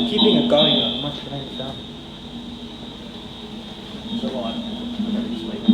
Keeping it going though, much better than done. So what? I'm going to sleep.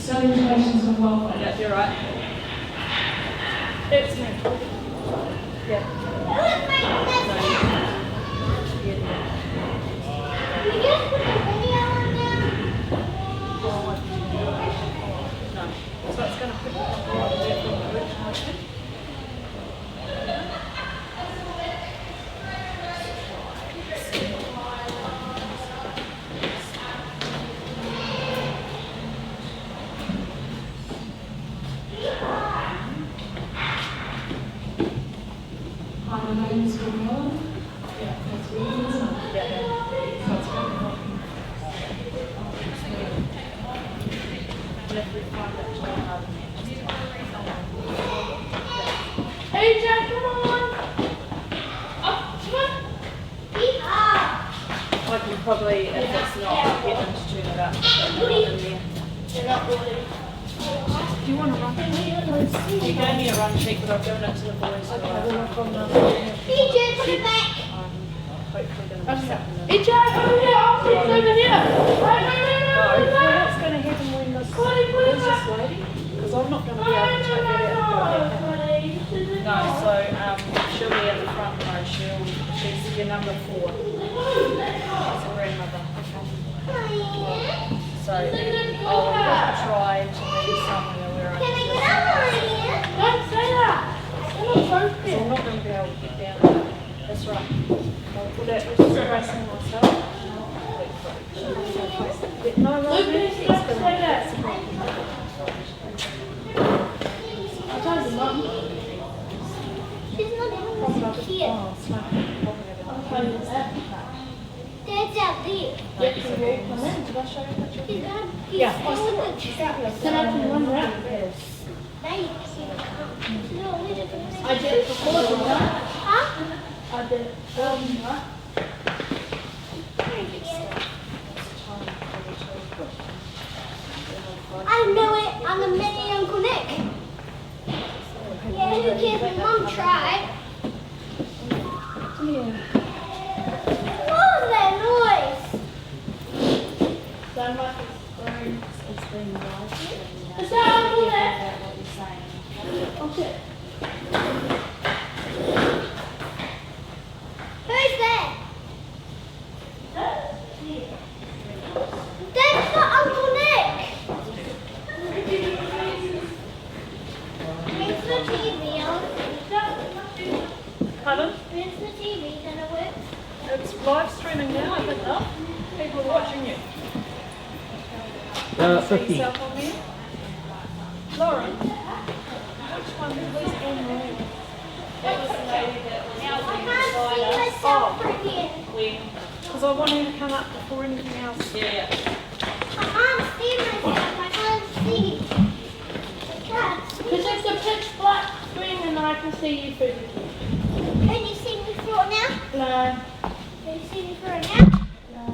Lamentations of welfare. Yeah, you're right. It's me. Yeah. No. So it's going to put it And if we find it too hard, then just Hey, Jack, come on. Up, come on. I can probably, if it's not, get them to turn it up. But they're not in there. They're not really. Do you want to run? You gave me a run sheet, but I've given it to the boys. So DJ, put it back. I'm hopefully going to be something. Hey, Jack, over here. I'll see you over here. Right. What's going to happen when this is just waiting? Because I'm not going to be able to take that out. No, so she'll be at the front row. She's your number 4. She's a grandmother. So I'll try to be somewhere where I Can I can get up on here? Don't say that. so I'm not going to be able to get down there. That's right. I'll put it stressing myself. No, Lucas, don't say that. I told you, Mum. She's not even here. I'll tell you that. Dad's out there. Yes, you will come in. Did I show you that? He's out. Yeah. He's Then I can run around. I did it before, didn't I? Huh? I did it before, didn't I? I know it. I'm the mini Uncle Nick. Yeah, who cares when Mum tried? What was that noise? Sound like it's growing. It's been nice. Is that Uncle Nick? Okay. Who's there? That's not Uncle Nick. Where's the TV on? Pardon? Where's the TV? Does it work? It's live streaming now, I think, though. People are watching you. 50. See yourself on there? Lauren, which one was on there? That was the lady that was I can't see myself from here. because I want her to come up before anything else. Yeah. I can't see myself. I can't see. I can't see. Because it's a pitch black screen and I can see you through the key. Can you see me through it now? No. Can you see me through it now? No.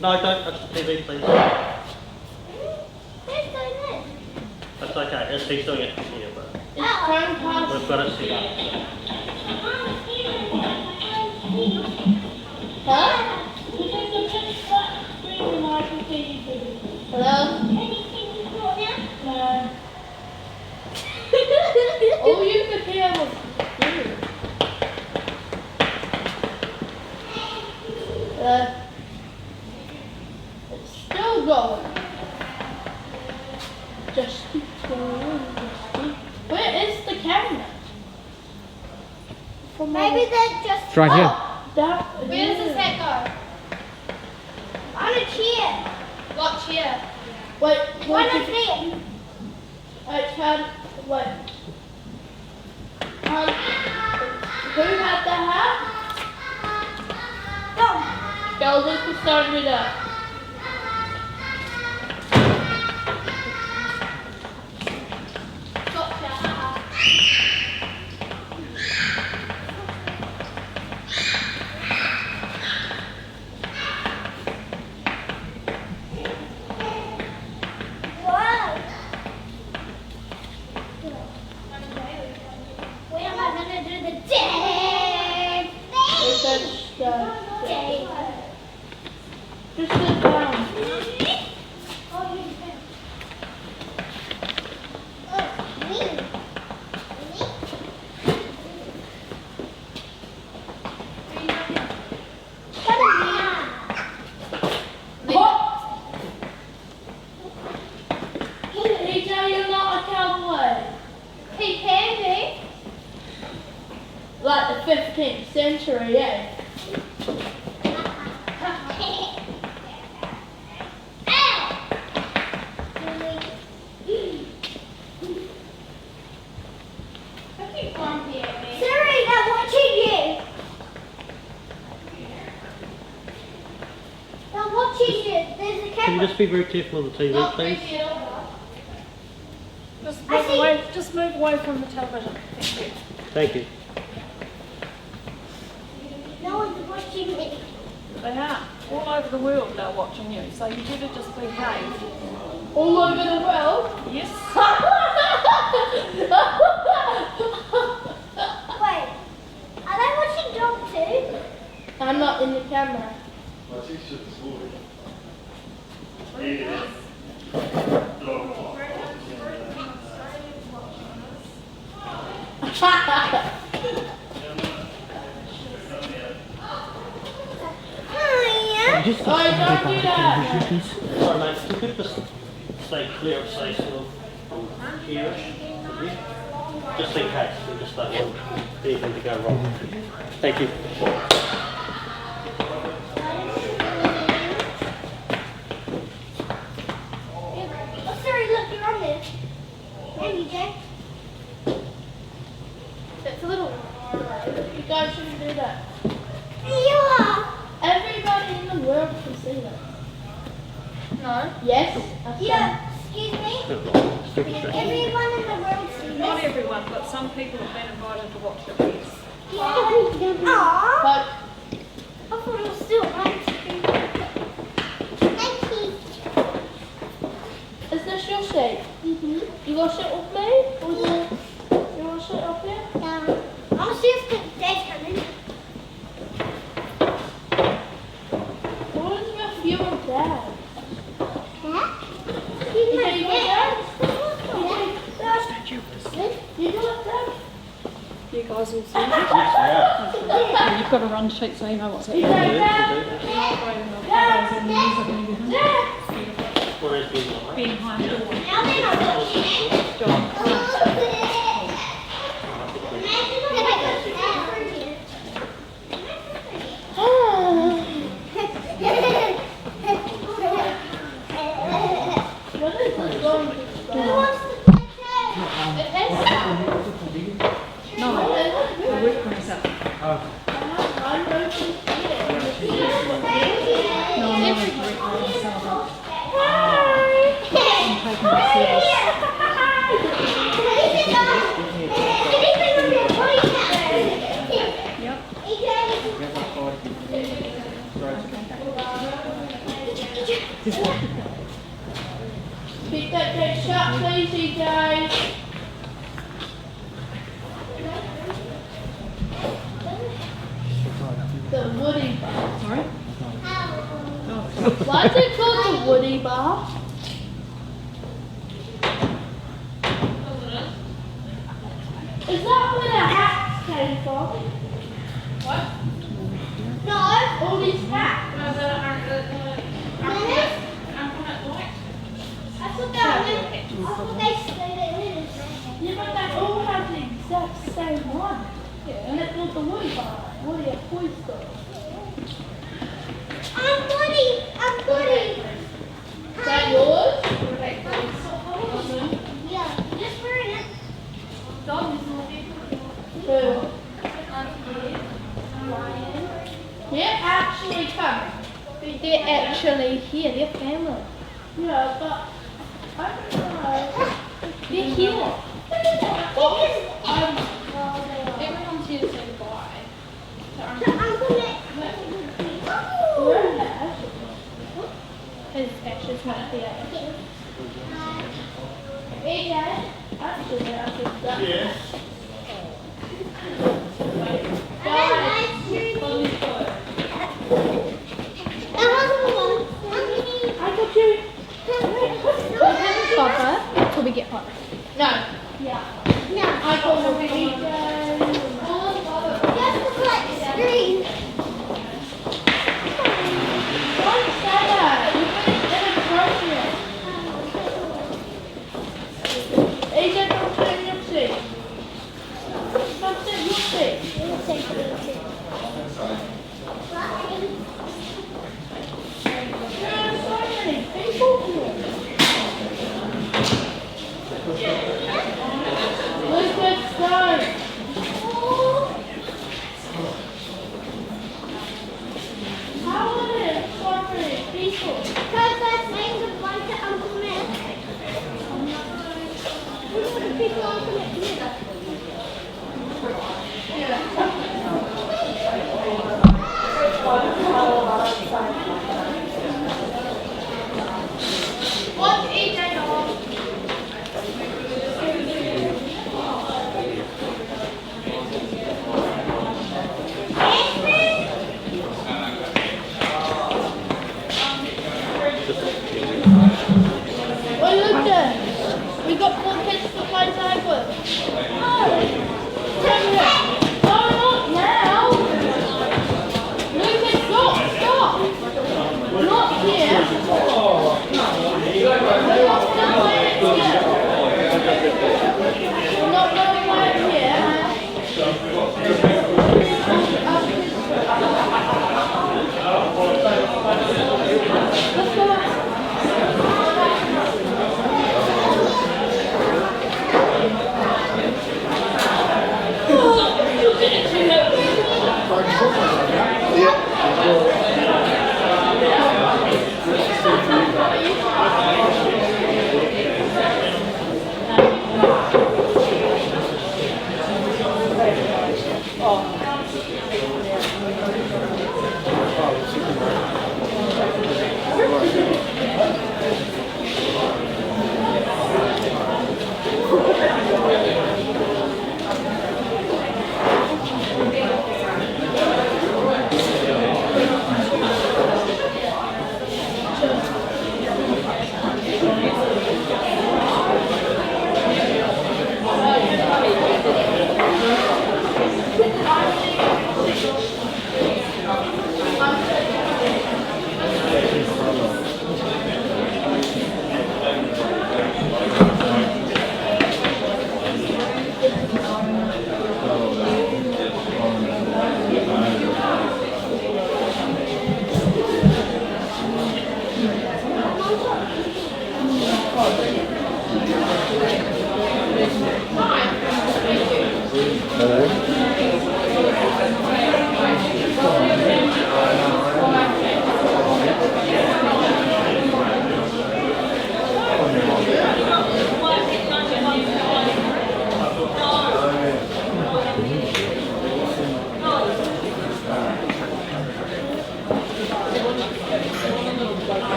No, don't touch the TV, please. Who's doing this? That's okay. He's doing it here, but It's Chrome Pass. we've got it set up. I can't see myself. I can't see. Huh? Because it's a pitch black screen and I can see you through the key. Hello? Can you see me through it now? No. All you could hear was you. It's still going. Just keep going. Where is the camera? Maybe they're just. It's right here. That, Where does the set go? On a chair. What chair? Wait, On what a did you... chair. Wait, wait. Who had the hat? Go. Elders to start with that. Where am I gonna do the dance? Just sit down. Oh, you can. Oh, me. What? He tell you're not a cowboy. He can be. Like the 15th century, eh? Siri, I'm watching you. I'm watching you. There's a Can you camera. just be very careful of the TV, please? Just move away from the television. Thank you. Thank you. No one's watching me. They are. All over the world they're watching you, so you better just behave. All over the world? Yes? Wait, are they watching Dog too? I'm not in the camera. Just Oh, don't do that. Sorry, mate. Can you just stay clear of say sort of here-ish? Just in case. We just don't want anything to go wrong. Thank you. Oh, sorry, look, you're on there. Thank you, Jay. It's a little. You guys shouldn't do that. You are. Everybody in the world can see that. No? Yes? Yeah, excuse me. Everyone in the world sees Not this. everyone, but some people have been invited to watch your piece. Aww. But I thought it was still on screen. Thank you. is this your seat? Mm-hmm. You want to sit with me? Or you want to sit up here? I'll see if Dad's coming. What is with you and Dad? Huh? Is that you and Dad? You do it, Dad? You guys all see it? Yeah. You've got to run sheet so you know what's Is happening. that Dad? What is being on? Behind the door. Now they're not watching it. John. Imagine if I got What is this going to Who do? wants to play tag? It is. No, I work for myself. I'm going to see it. No, I'm not working for myself. Yep. Keep that gate shut, please, EJ. The Woody Bar. Sorry? Why is it called the Woody Bar? Is that where the hats came from? What? No, all these hats. I thought they said it is. Yeah, but they all have the exact same one. Yeah. And it's called the Woody Bar. Woody a Toy Store. I'm Woody. Is that yours? Yeah, just wearing it. Who? They're actually coming. They're actually here. They're family. Yeah, but I don't know. They're here. Everyone's here to say goodbye. Where is Ash? His Ash's not here. Hey guys, actually I think that. Yes. I got you. Papa, till we get home. No. Yeah. I got the DJ. Don't say that. You're inappropriate. AJ, don't sit in your seat. Don't sit in your seat. There are so many people here. You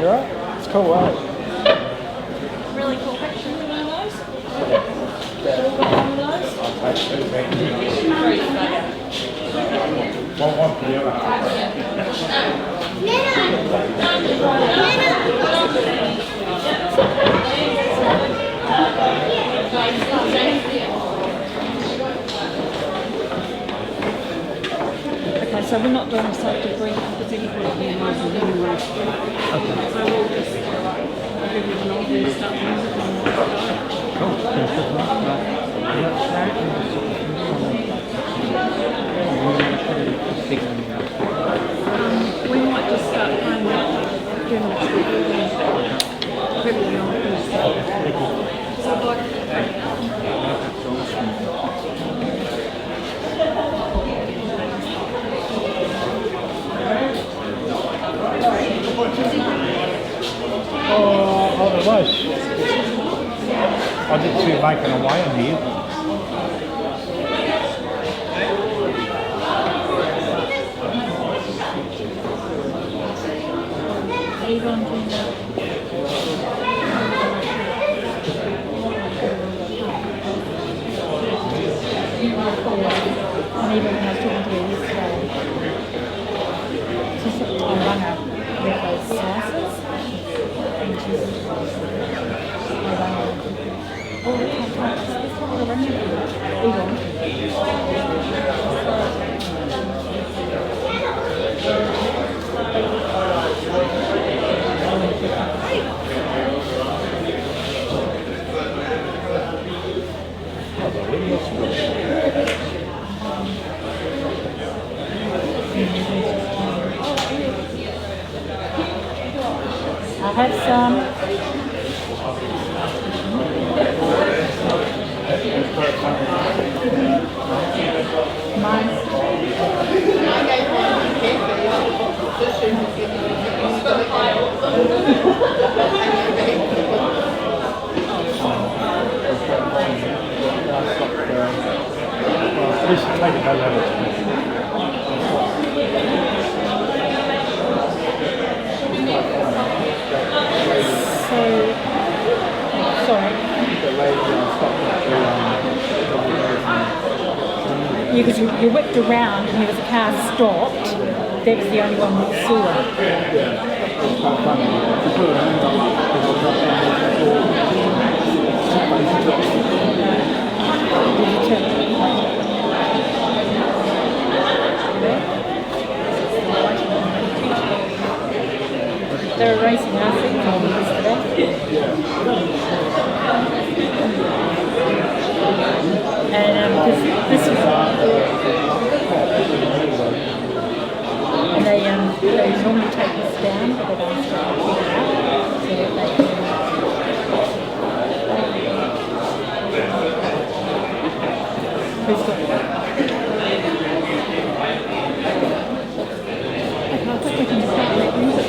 alright? It's cool, right? Really cool picture of one of those. One for the other. Okay, so we're not doing a safety brief because everybody here knows it anyway. So we'll just give you an order and start music and we might just start playing that 2 minutes Oh, there was. I did 2 making away in here. And even when I was talking to her yesterday, she said I rang her with those slices, and she said, I rang her, oh, we can't touch this, this one, I rang her, I'll have some. Mine. Just take it over. Sorry. Yeah, because you whipped around and there was a car stopped. That was the only one we saw. They were racing our signal yesterday. And because this was and they normally take this down, but they don't start it out so that they can who's got I think we can start that music.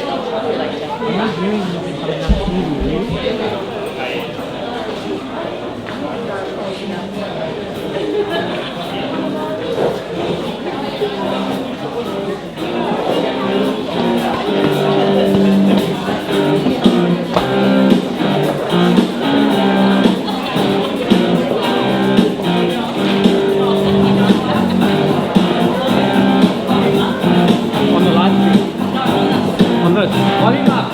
and I'll tell you later. I'm not hearing you coming up TV. On the live stream. On this. Volume up.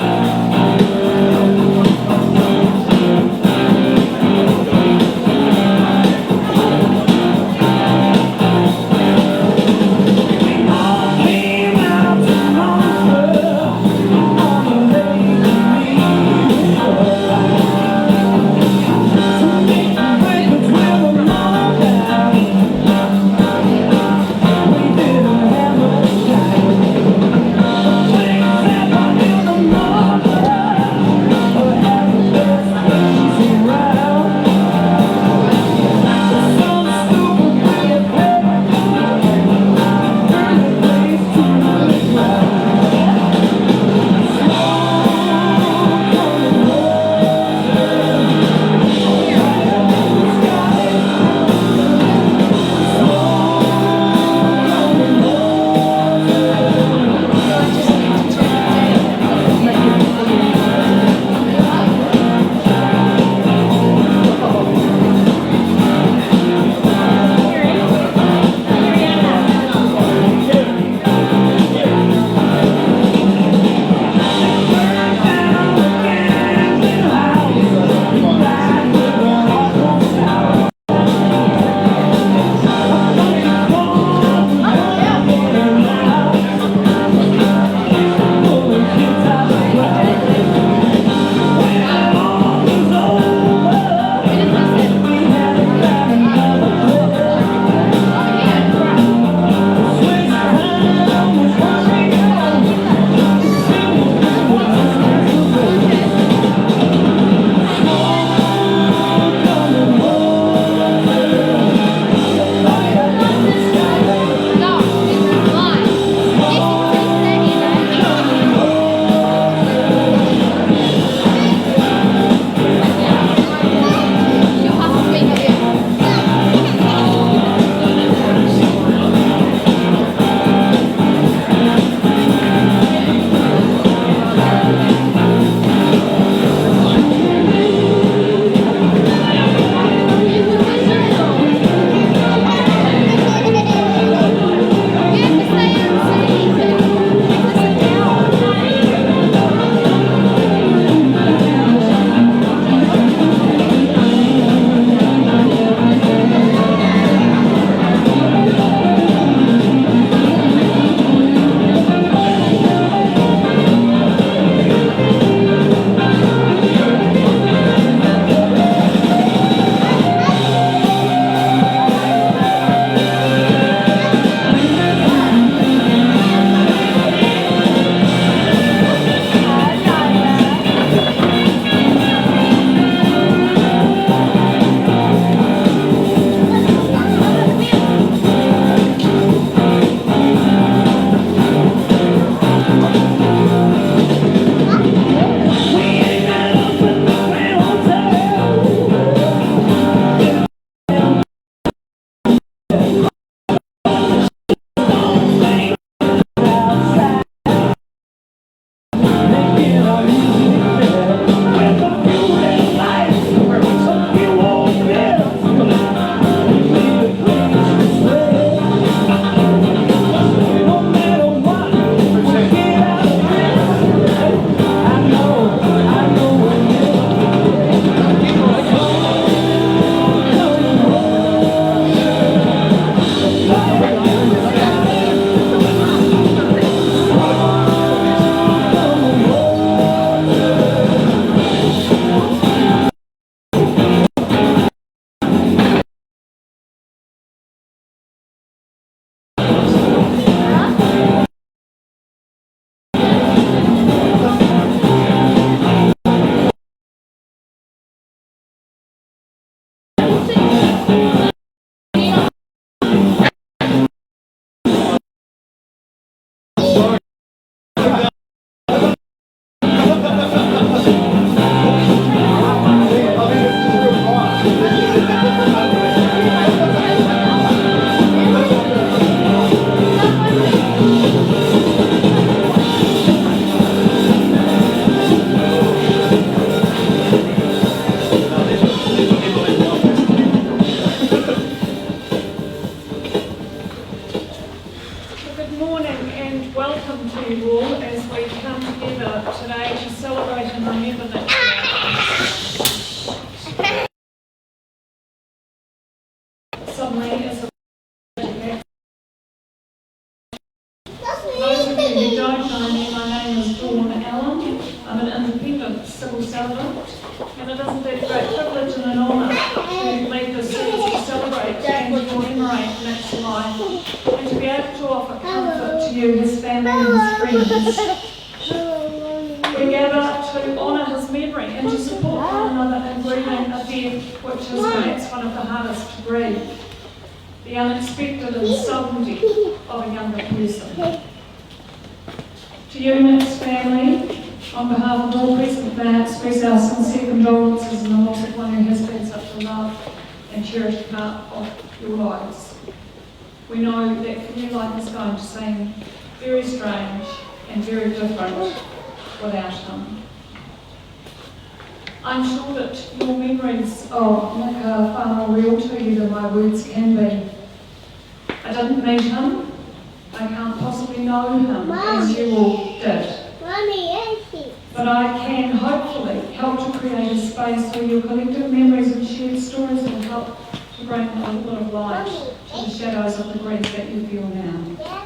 civil servant, and it is indeed a great privilege and an honour to lead this service to celebrate and to commemorate Nick's life, and to be able to offer comfort to you, his family and his friends. We gather to honour his memory and to support one another in grieving a death which is perhaps one of the hardest to grieve, the unexpected and sudden death of a younger person. To you, Nick's family, on behalf of all present, may I express our sincere condolences in the loss of one who has been such a loved and cherished part of your lives. We know that for you life is going to seem very strange and very different without him. I'm sure that your memories of Nick are far more real to you than my words can be. I didn't meet him. I can't possibly know him as you all did. But I can hopefully help to create a space where your collective memories and shared stories will help to bring a little bit of light to the shadows of the grief that you feel now.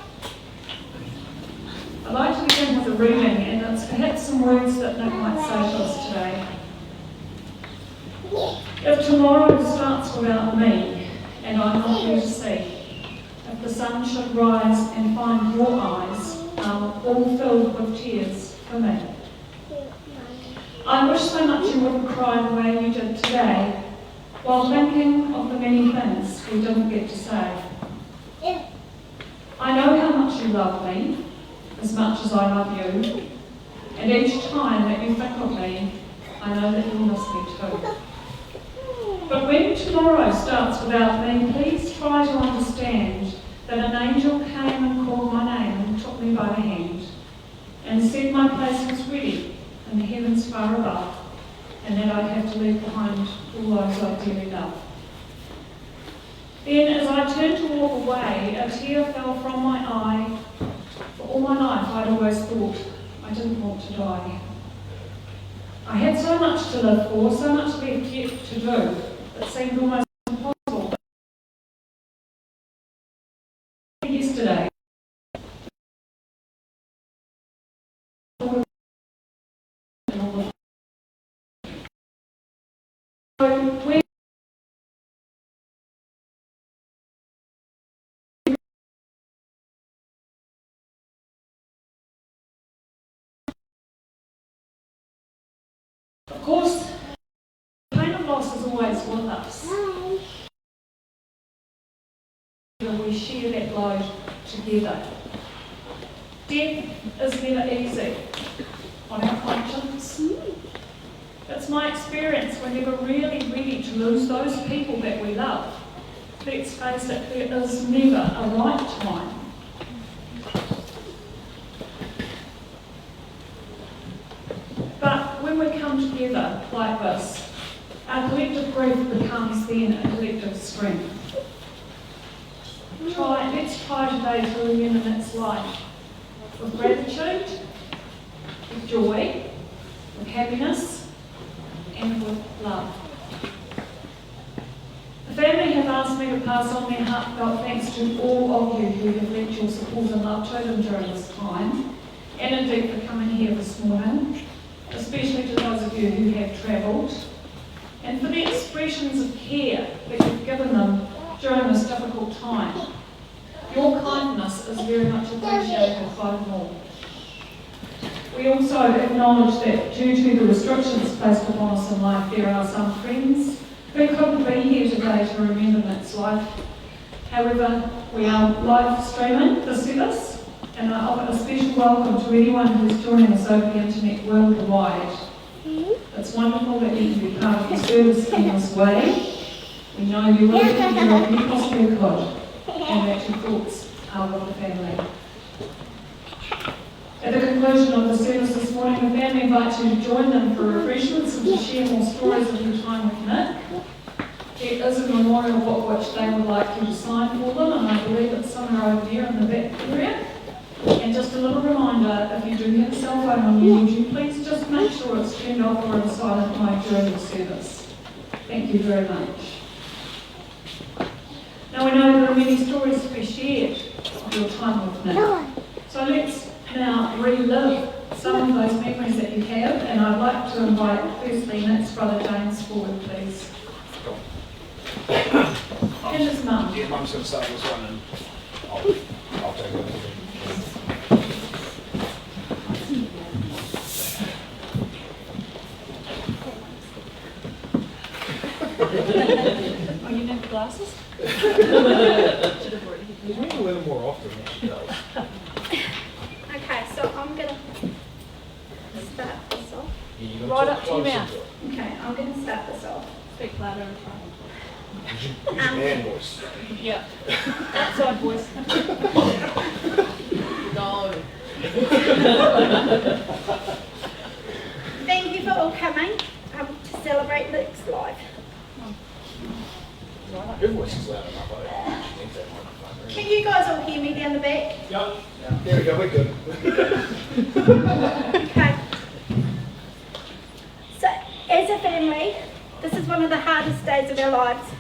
I'd like to begin with a reading, and it's perhaps some words that Nick might say to us today. If tomorrow starts without me, and I'm not here to see, if the sun should rise and find your eyes all filled with tears for me, I wish so much you wouldn't cry the way you did today, while thinking of the many things we didn't get to say. I know how much you love me, as much as I love you, and each time that you think of me, I know that you'll miss me too. But when tomorrow starts without me, please try to understand that an angel came and called my name and took me by the hand, and said my place was ready in the heavens far above, and that I'd have to leave behind all those I dearly love. Then, as I turned to walk away, a tear fell from my eye. For all my life, I'd always thought I didn't want to die. I had so much to live for, so much left yet to do, it seemed almost impossible. Yesterday, of course, the pain of loss is always with us. We share that load together. Death is never easy on our conscience. It's my experience we're never really ready to lose those people that we love. Let's face it, there is never a right time. But when we come together like this, our collective grief becomes then a collective strength. Let's try today to remember Nick's life with gratitude, with joy, with happiness, and with love. The family have asked me to pass on their heartfelt thanks to all of you who have lent your support and love to them during this time, and indeed for coming here this morning, especially to those of you who have travelled, and for the expressions of care that you've given them during this difficult time. Your kindness is very much appreciated by them all. We also acknowledge that due to the restrictions placed upon us in life, there are some friends who couldn't be here today to remember Nick's life. However, we are live streaming the service, and I offer a special welcome to anyone who is joining us over the internet worldwide. It's wonderful that you can be part of the service in this way. We know you will do what you possibly could, and that your thoughts are with the family. At the conclusion of the service this morning, the family invites you to join them for refreshments and to share more stories of your time with Nick. There is a memorial book which they would like you to sign for them, and I believe it's somewhere over there in the back area. And just a little reminder, if you do have a cell phone on you, would you please just make sure it's turned off or in silent mode during the service. Thank you very much. Now we know there are many stories to be shared of your time with Nick. So let's now relive some of those memories that you have, and I'd like to invite firstly Nick's brother James forward, please. And his mum. Yeah, Mum's going to start this one and I'll take it. Oh, you need glasses? He's meant to wear them more often than she does. Okay, so I'm gonna start this off. Yeah, you Right up to your closer mouth. to it. Okay, I'm gonna start this off. Speak louder in front. Use your man voice. Yeah. Outside voice. No. Thank you for all coming to celebrate Nick's life. Your voice is loud enough. I think that microphone. Can you guys all hear me down the back? Yep. There we go, we're good. Okay. So, as a family, this is one of the hardest days of our lives,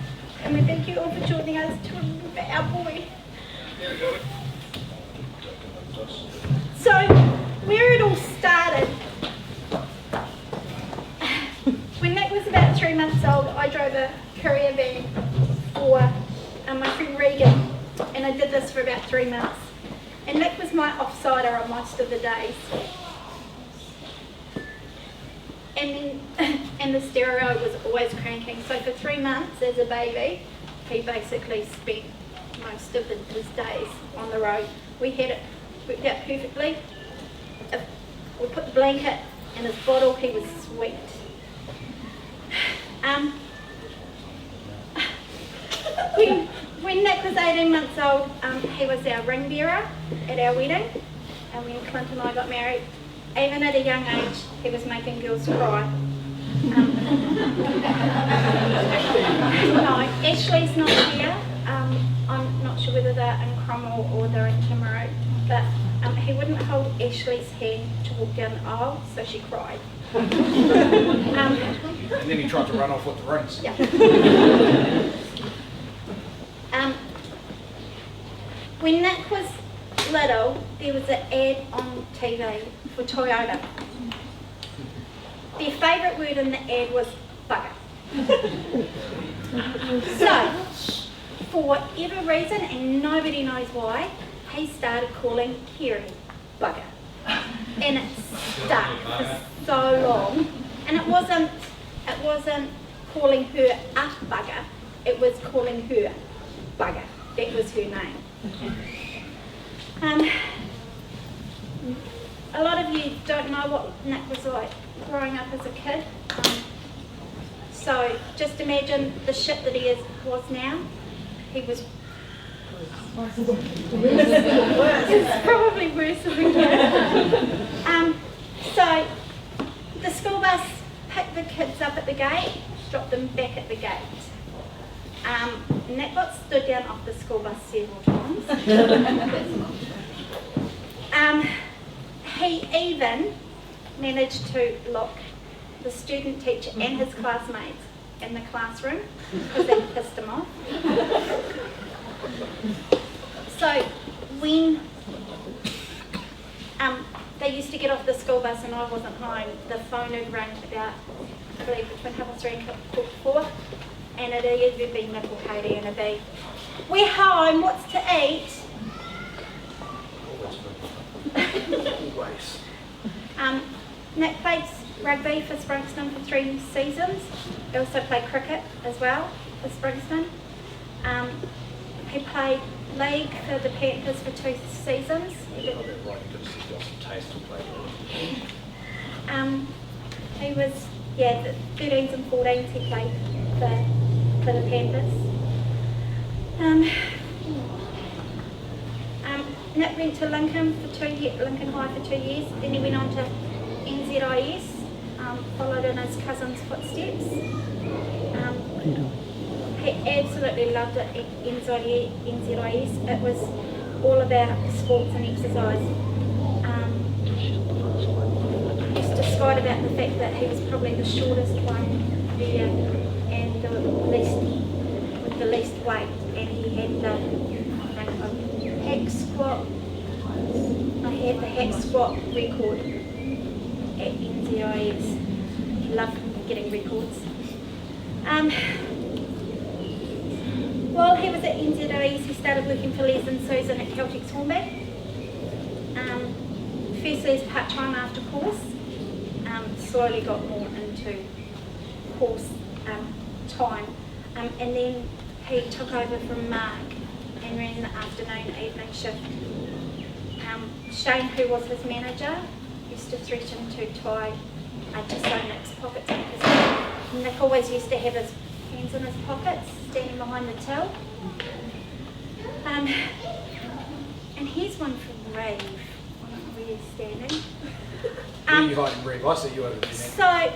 and we thank you all for joining us to remember our boy. So, where it all started, when Nick was about 3 months old, I drove a courier van for my friend Regan, and I did this for about 3 months. And Nick was my offsider on most of the days. And the stereo was always cranking. So for 3 months as a baby, he basically spent most of his days on the road. We had it worked out perfectly. If we put the blanket in his bottle, he was sweet. When Nick was 18 months old, he was our ring bearer at our wedding, and when Clint and I got married, even at a young age, he was making girls cry. No, Ashley's not here. I'm not sure whether they're in Cromwell or they're in Timaru, but he wouldn't hold Ashley's hand to walk down the aisle, so she cried. And then he tried to run off with the rings. Yeah. When Nick was little, there was an ad on TV for Toyota. Their favourite word in the ad was bugger. So, for whatever reason, and nobody knows why, he started calling Kerry bugger. And it stuck for so long. And it wasn't calling her a bugger, it was calling her bugger. That was her name. A lot of you don't know what Nick was like growing up as a kid. So just imagine the shit that he was now. He was it's probably worse than that. So the school bus picked the kids up at the gate, dropped them back at the gate. Nick got stood down off the school bus several times. He even managed to lock the student teacher and his classmates in the classroom because they pissed him off. So when they used to get off the school bus and I wasn't home, the phone would ring about, I believe, between 3:30 and 4:30, and it'd either be Nick or Katie, and it'd be, "We're home, what's to eat?" Always. Nick played rugby for Springston for 3 seasons. He also played cricket as well for Springston. He played league for the Panthers for 2 seasons. He did. He was, the 13s and 14s he played for the Panthers. Nick went to Lincoln High for 2 years, then he went on to NZIS, followed in his cousin's footsteps. He absolutely loved it at NZIS. It was all about sports and exercise. He used to skite about the fact that he was probably the shortest one there and with the least weight, and he had the hack squat record NZIS. Love getting records. While he was at NZIS, he started working for Les and Susan at Celtic's Hornby. Firstly as part-time after course, slowly got more into course time, and then he took over from Mark and ran the afternoon evening shift. Shane, who was his manager, used to threaten to tie to sew Nick's pockets because Nick always used to have his hands in his pockets, standing behind the till. And here's one from Rave. I don't know where you're standing. Where are you hiding, Reeve? I see you over there. So,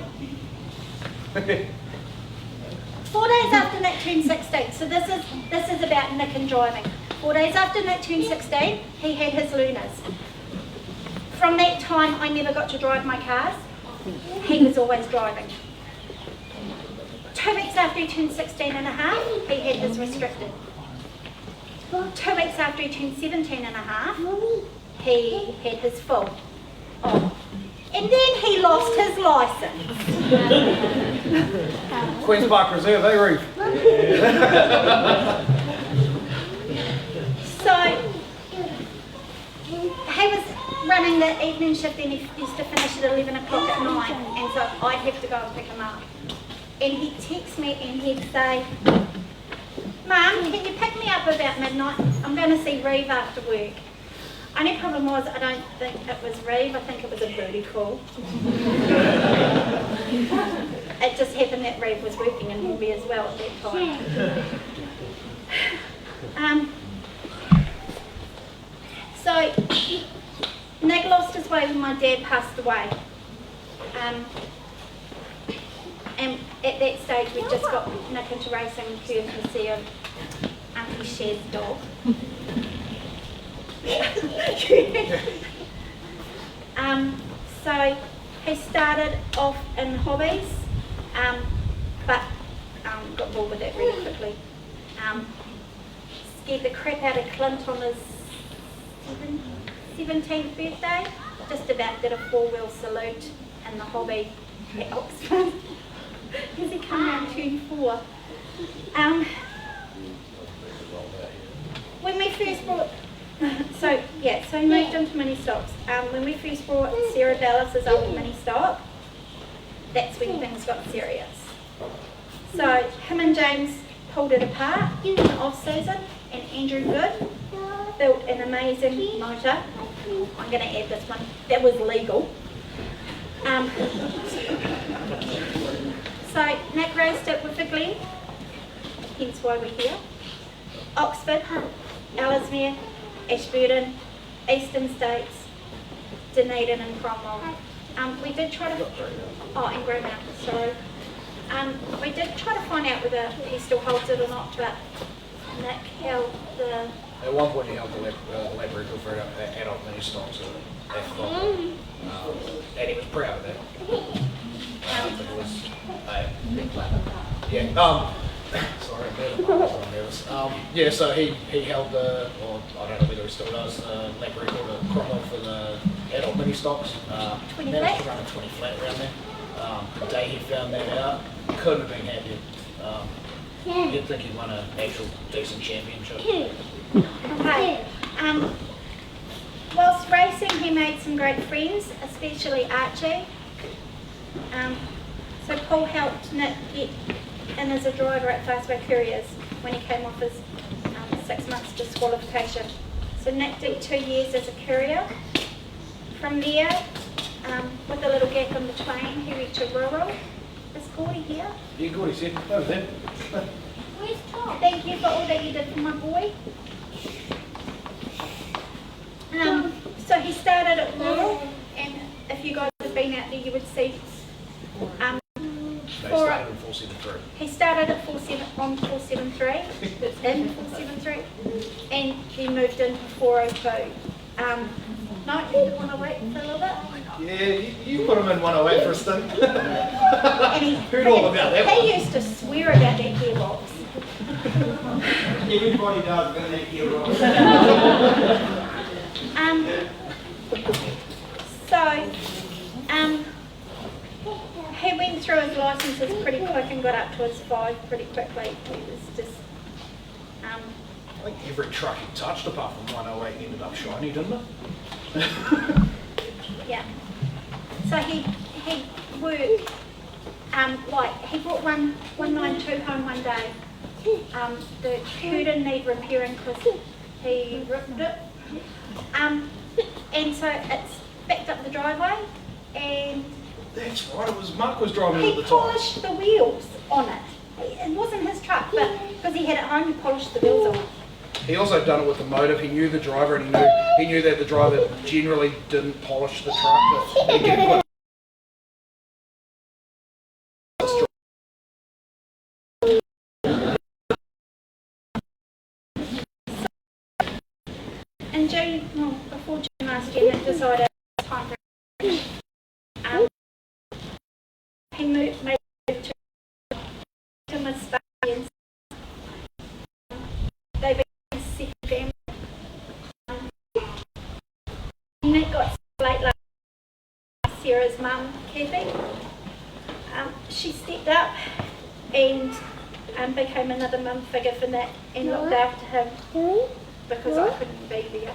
4 days after Nick turned 16, so this is about Nick and driving. 4 days after Nick turned 16, he had his learners. From that time, I never got to drive my cars. He was always driving. 2 weeks after he turned 16 and a half, he had his restricted. 2 weeks after he turned 17 and a half, he had his full. Oh. And then he lost his licence. Queen's Park Reserve, eh, Reeve? So, he was running the evening shift and he used to finish at 11 o'clock at night, and so I'd have to go and pick him up. And he'd text me and he'd say, Mum, can you pick me up about midnight? I'm going to see Reeve after work. Only problem was, I don't think it was Reeve, I think it was a booty call. It just happened that Reeve was working in Hornby as well at that time. So, Nick lost his way when my dad passed away. And at that stage we just got Nick into racing courtesy of Auntie Cher's dog. So he started off in hobbies, but got bored with it really quickly. Scared the crap out of Clint on his 17th birthday. Just about did a 4-wheel salute in the hobby at Oxford. As he come around turn 4. When we first brought, so he moved into mini stocks. When we first brought Sarah Dallas's old mini stock, that's when things got serious. So him and James pulled it apart in the off season, and Andrew Good built an amazing motor. I'm going to add this one. That was legal. So Nick raced it with the Glen, hence why we're here. Oxford, Ellesmere, Ashburton, Eastern States, Dunedin and Cromwell. We did try to, and Grey Mountain, sorry. We did try to find out whether he still holds it or not, but Nick held the... At one point he held the lab record for adult mini stocks at Cromwell. And he was proud of that. It was, sorry, I'm nervous. Yeah, so he held the, or I don't know whether he still does, lap record at Cromwell for the adult mini stocks. 20 managed flat? to run a 20 flat around there. The day he found that out, couldn't have been happier. You'd think he'd won an actual decent championship. Okay. Whilst racing, he made some great friends, especially Archie. So Paul helped Nick get in as a driver at Fastway Couriers when he came off his 6 months disqualification. So Nick did 2 years as a courier. From there, with a little gap in between, he went to rural. Is Gordy here? Yeah, Gordy's here. Over there. Where's Tom? Thank you for all that you did for my boy. So he started at rural, and if you guys have been out there, you would see. They started in 473. He started at 473, in 473, and he moved into 402. No, you didn't want to wait for a little bit? Yeah, you put him in 108 for a stint. And he Heard all about that one. He used to swear about that gearbox. Everybody does about that gearbox. he went through his licenses pretty quick and got up to his 5 pretty quickly. He was just, I think every truck he touched apart from 108 ended up shiny, didn't it? yeah. So he worked, like he brought 192 home one day. The curtain needed repairing because he ripped it. And so it's backed up the driveway, and That's right, it was Mark was driving it he at the time. polished the wheels on it. It wasn't his truck, but because he had it home, he polished the wheels on it. He also done it with the motive. He knew the driver, and he knew that the driver generally didn't polish the truck. But he did put In June, well, before June last year, Nick decided it was time for he made to mistake, and they became a second family. Nick got late last year, his mum, Kathy. She stepped up and became another mum figure for Nick and looked after him because I couldn't be there.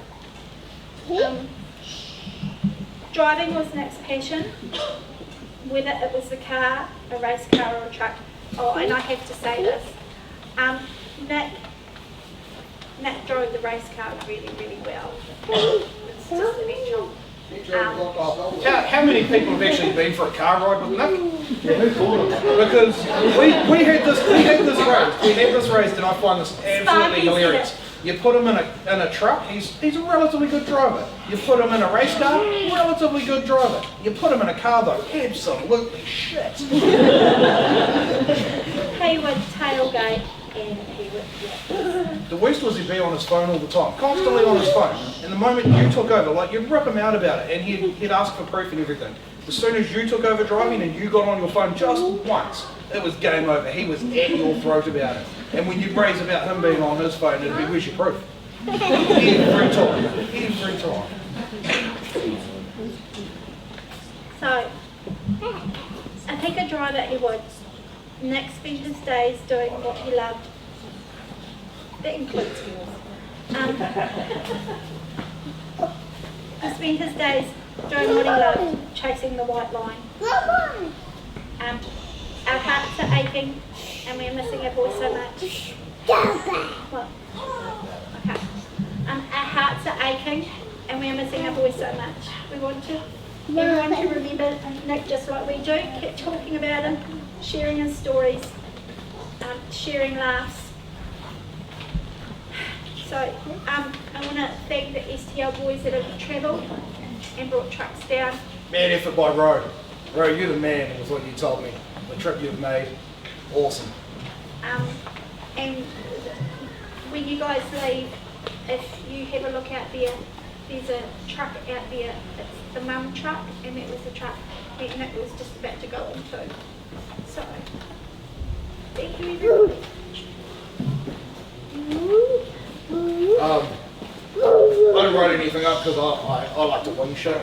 Driving was Nick's passion, whether it was the car, a race car or a truck. Oh, and I have to say this, Nick drove the race car really, really well. It's just an angel. How many people have actually been for a car ride with Nick? Because we had this raised, and I find this absolutely hilarious. You put him in a truck, he's a relatively good driver. You put him in a race car, relatively good driver. You put him in a car though, absolutely shit. He would tailgate and he would, The worst was he'd be on his phone all the time, constantly on his phone. And the moment you took over, like you'd rip him out about it, and he'd ask for proof and everything. As soon as you took over driving and you got on your phone just once, it was game over. He was at your throat about it. And when you'd raise about him being on his phone, it'd be, where's your proof? Every time. So, if he could drive it, he would. Nick spent his days doing what he loved. That includes girls. He spent his days doing what he loved, chasing the white line. Our hearts are aching and we're missing our boy so much. What? Okay. Our hearts are aching and we're missing our boy so much. We want to everyone to remember Nick just like we do, keep talking about him, sharing his stories, sharing laughs. So I want to thank the STL boys that have travelled and brought trucks down. Man effort by Ro. Ro, you're the man, was what you told me. The trip you've made, awesome. And when you guys leave, if you have a look out there, there's a truck out there. It's the mum truck, and it was the truck that Nick was just about to go into. So, thank you everybody. I didn't write anything up because I like to wing shit.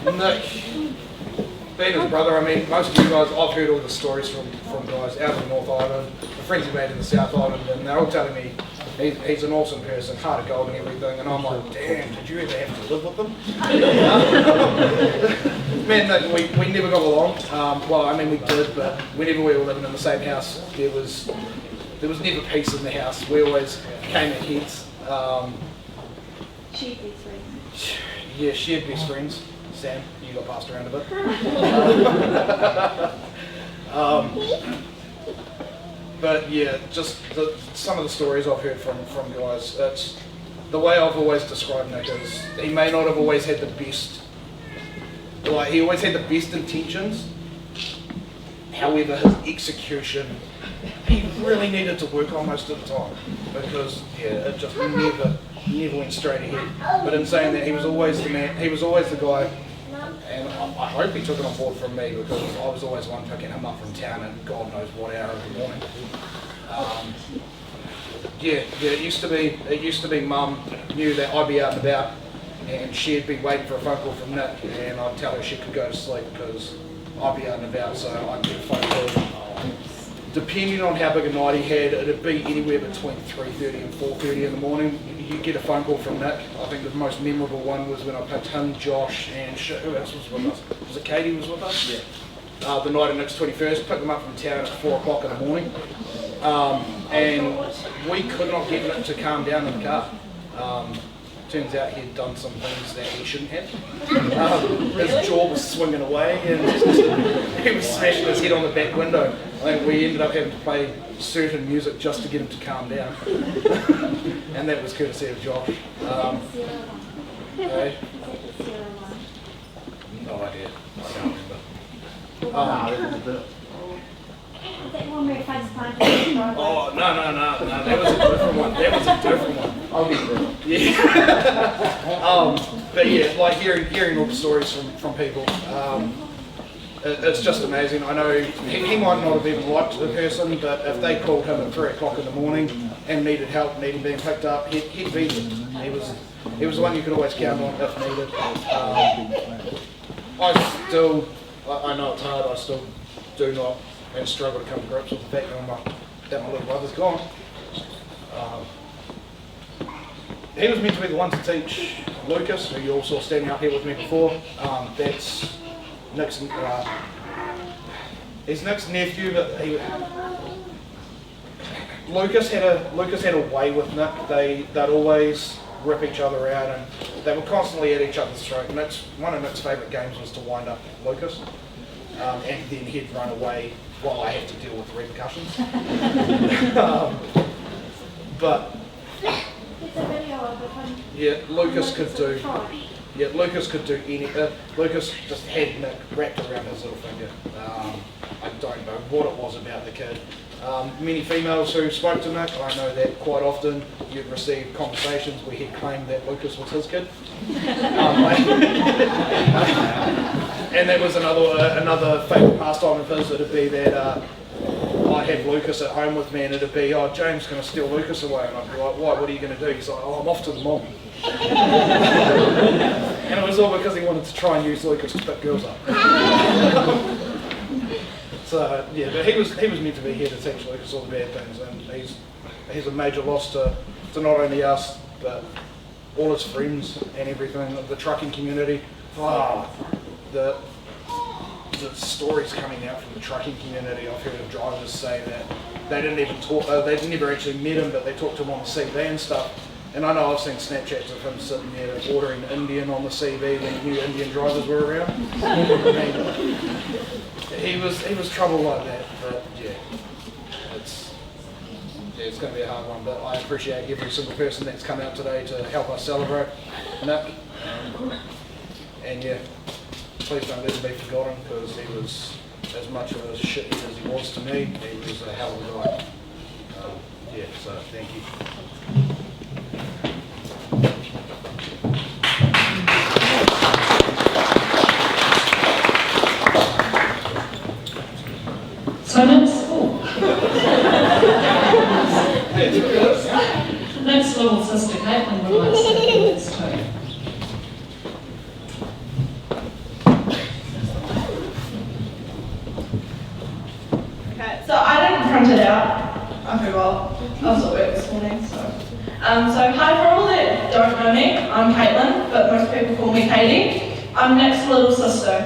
Nick, being his brother, I mean, most of you guys, I've heard all the stories from guys out of the North Island, the friends he made in the South Island, and they're all telling me he's an awesome person, heart of gold and everything, and I'm like, damn, did you ever have to live with them? Man, we never got along. Well, I mean, we did, but whenever we were living in the same house, there was never peace in the house. We always came at heads. Shared best friends. Yeah, shared best friends. Sam, you got passed around a bit. But yeah, just some of the stories I've heard from guys, it's the way I've always described Nick is he may not have always had the best, like he always had the best intentions, however his execution, he really needed to work on most of the time because yeah, it just never went straight ahead. But in saying that, he was always the man, he was always the guy, and I hope he took it on board from me because I was always the one picking him up from town at God knows what hour of the morning. Yeah, it used to be Mum knew that I'd be out and about and she'd be waiting for a phone call from Nick, and I'd tell her she could go to sleep because I'd be out and about, so I'd get a phone call. Depending on how big a night he had, it'd be anywhere between 3:30 and 4:30 in the morning. You'd get a phone call from Nick. I think the most memorable one was when I picked him, Josh, and who else was with us? Was it Katie was with us? Yeah. The night of Nick's 21st, picked them up from town at 4 o'clock in the morning. And we could not get Nick to calm down in the car. Turns out he'd done some things that he shouldn't have. His jaw was swinging away and he was smashing his head on the back window. I think we ended up having to play certain music just to get him to calm down. And that was courtesy of Josh. Okay. No idea. I can't remember. Is that one where it takes time to Oh, no, that was a different one. I'll be there. Yeah. But yeah, like hearing all the stories from people, it's just amazing. I know he might not have even liked the person, but if they called him at 3 o'clock in the morning and needed help, needed being picked up, he'd be there. He was the one you could always count on if needed. I know it's hard, I still do not and struggle to come to grips with the fact that my little brother's gone. He was meant to be the one to teach Lucas, who you all saw standing up here with me before. That's Nick's, he's Nick's nephew, but Lucas had a way with Nick. They'd always rip each other out, and they were constantly at each other's throat. One of Nick's favourite games was to wind up Lucas, and then he'd run away while I had to deal with the repercussions. But yeah, Lucas could do anything. Lucas just had Nick wrapped around his little finger. I don't know what it was about the kid. Many females who spoke to Nick, I know that quite often you'd receive conversations where he'd claim that Lucas was his kid. And that was another favourite pastime of his. It'd be that I'd have Lucas at home with me, and it'd be, oh, James going to steal Lucas away, and I'd be like, why? What are you going to do? He's like, oh, I'm off to the mall. And it was all because he wanted to try and use Lucas to pick girls up. So yeah, but he was meant to be here to teach Lucas all the bad things, and he's a major loss to not only us but all his friends and everything, the trucking community. The stories coming out from the trucking community, I've heard of drivers say that they didn't even talk, they'd never actually met him, but they talked to him on the CV and stuff. And I know I've seen Snapchats of him sitting there ordering Indian on the CV when new Indian drivers were around. I mean, he was trouble like that, but yeah, it's going to be a hard one. But I appreciate every single person that's come out today to help us celebrate Nick. And yeah, please don't let him be forgotten, because he was, as much of a shit as he was to me, he was a hell of a guy. Yeah, so thank you. So next little sister Caitlin would like to say this too. Okay, so I didn't print it out. I forgot. I was at work this morning, so. So hi for all that don't know me. I'm Caitlin, but most people call me Katie. I'm Nick's little sister.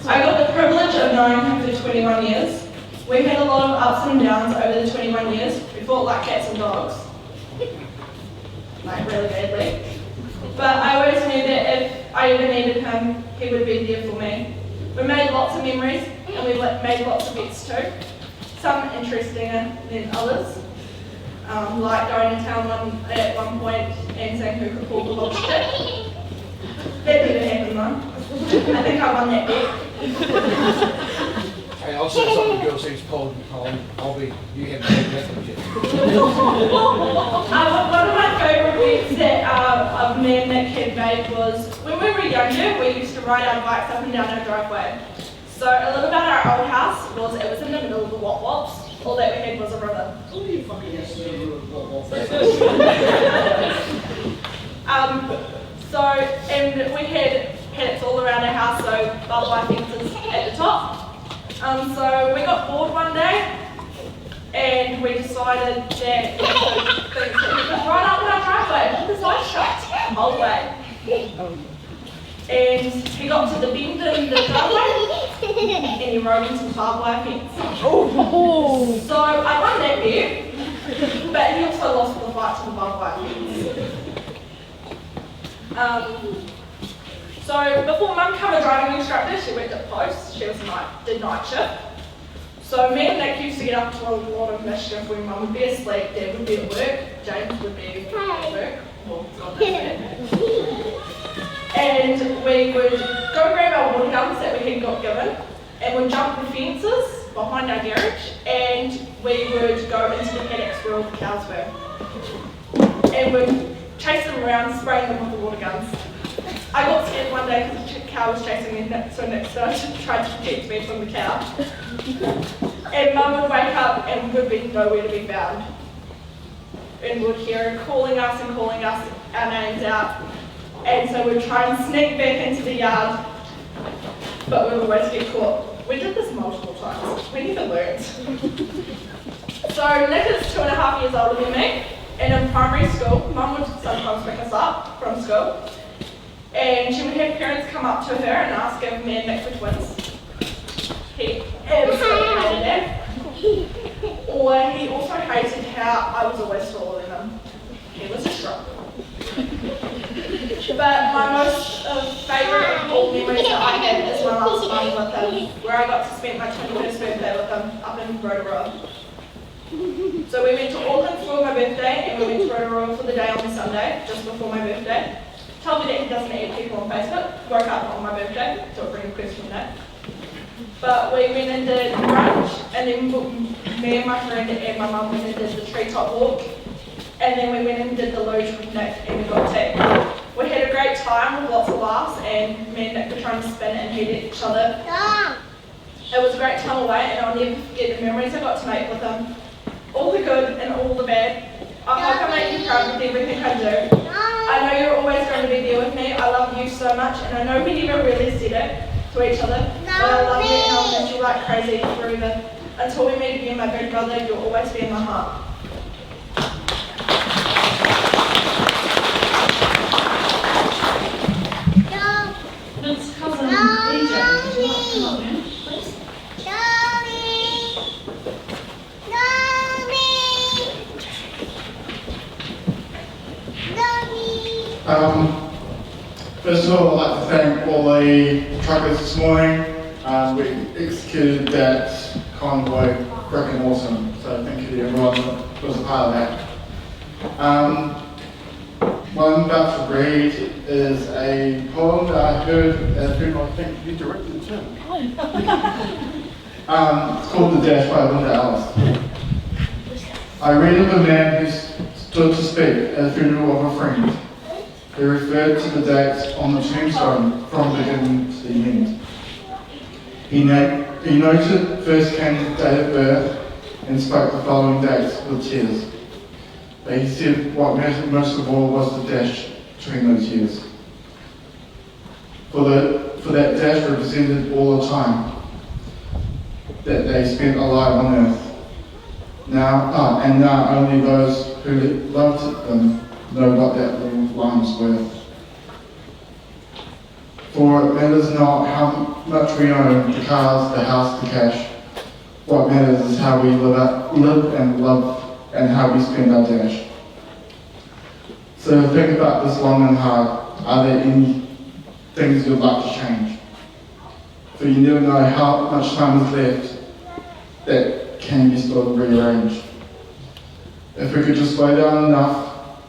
I got the privilege of knowing him for 21 years. We've had a lot of ups and downs over the 21 years. We fought like cats and dogs, like really badly. But I always knew that if I ever needed him, he would be there for me. We made lots of memories, and we made lots of bets too. Some interesting than others. Like going to town at one point and saying who could pull the log stick. That didn't happen though. I think I won that bet. Hey, I'll say something girls who's pulled. I'll be, you have to take that one. One of my favourite bets that me and Nick had made was, when we were younger, we used to ride our bikes up and down our driveway. So a little about our old house was, it was in the middle of the wop-wops. All that we had was a river. Who do you fucking have to do with what? So, and we had paddocks all around our house, so barbed wire fences at the top. So we got bored one day, and we decided that we could run up our driveway with his eyes shut the whole way. And he got to the bend in the driveway, and he rode into the barbed wire fence. So I won that bet, but he also lost the fight to the barbed wire fence. So before Mum became a driving instructor, she worked at post. She did night shift. So me and Nick used to get up to a lot of mischief when Mum would be asleep, Dad would be at work, James would be at work. Well, God knows where. And we would go grab our water guns that we had got given, and we'd jump the fences behind our garage, and we would go into the paddocks where all the cows were. And we'd chase them around, spraying them with the water guns. I got scared one day because the cow was chasing me, so Nick started to try to protect me from the cow. And Mum would wake up and would be nowhere to be found. And would hear her calling us, our names out. And so we'd try and sneak back into the yard, but we'd always get caught. We did this multiple times. We never learned. So Nick is 2.5 years older than me, and in primary school, Mum would sometimes pick us up from school, and she would have parents come up to her and ask if me and Nick were twins. He absolutely hated that. Or he also hated how I was always taller than him. He was a shrub. But my most favourite of all memories that I have is my last one with him, where I got to spend my 21st birthday with him up in Rotorua. So we went to Auckland for my birthday, and we went to Rotorua for the day on the Sunday, just before my birthday. Told me that he doesn't add people on Facebook, woke up on my birthday, so a friend request from that. But we went and did brunch, and then me and my friend and my mum went and did the treetop walk. And then we went and did the luge with Nick, and we got tea. We had a great time with lots of laughs, and me and Nick were trying to spin it and hit each other. It was a great time away, and I'll never forget the memories I got to make with him. All the good and all the bad. I hope I make you proud with everything I do. I know you're always going to be there with me. I love you so much, and I know we never really said it to each other, but I love you and I'll miss you like crazy forever. Until we meet again, my big brother, you'll always be in my heart. It's cousin EJ. Would you like to come up now, please? First of all, I'd like to thank all the truckers this morning. We executed that convoy freaking awesome, so thank you to everyone that was a part of that. What I'm about to read is a poem that I heard at a I think you directed it too. It's called The Dash by Linda Ellis. I read of a man who stood to speak at the funeral of a friend. He referred to the dates on the tombstone from beginning to the end. He noted first came the date of birth and spoke the following dates with tears. But he said what mattered most of all was the dash between those years. For that dash represented all the time that they spent alive on earth. Now only those who loved them know what that little line is worth. For it matters not how much we own, the cars, the house, the cash. What matters is how we live and love and how we spend our dash. So think about this long and hard. Are there any things you'd like to change? For you never know how much time is left that can be still rearranged. If we could just slow down enough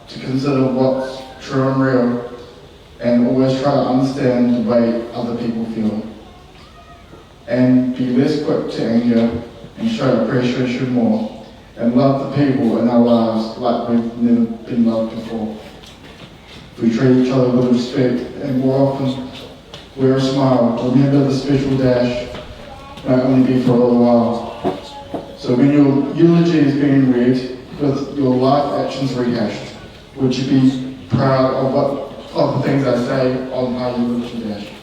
to consider what's true and real, and always try to understand the way other people feel, and be less quick to anger and show appreciation more, and love the people in our lives like we've never been loved before. If we treat each other with respect and more often wear a smile, remember the special dash may only be for a little while. So when your eulogy is being read with your life actions rehashed, would you be proud of of the things I say on how you live today.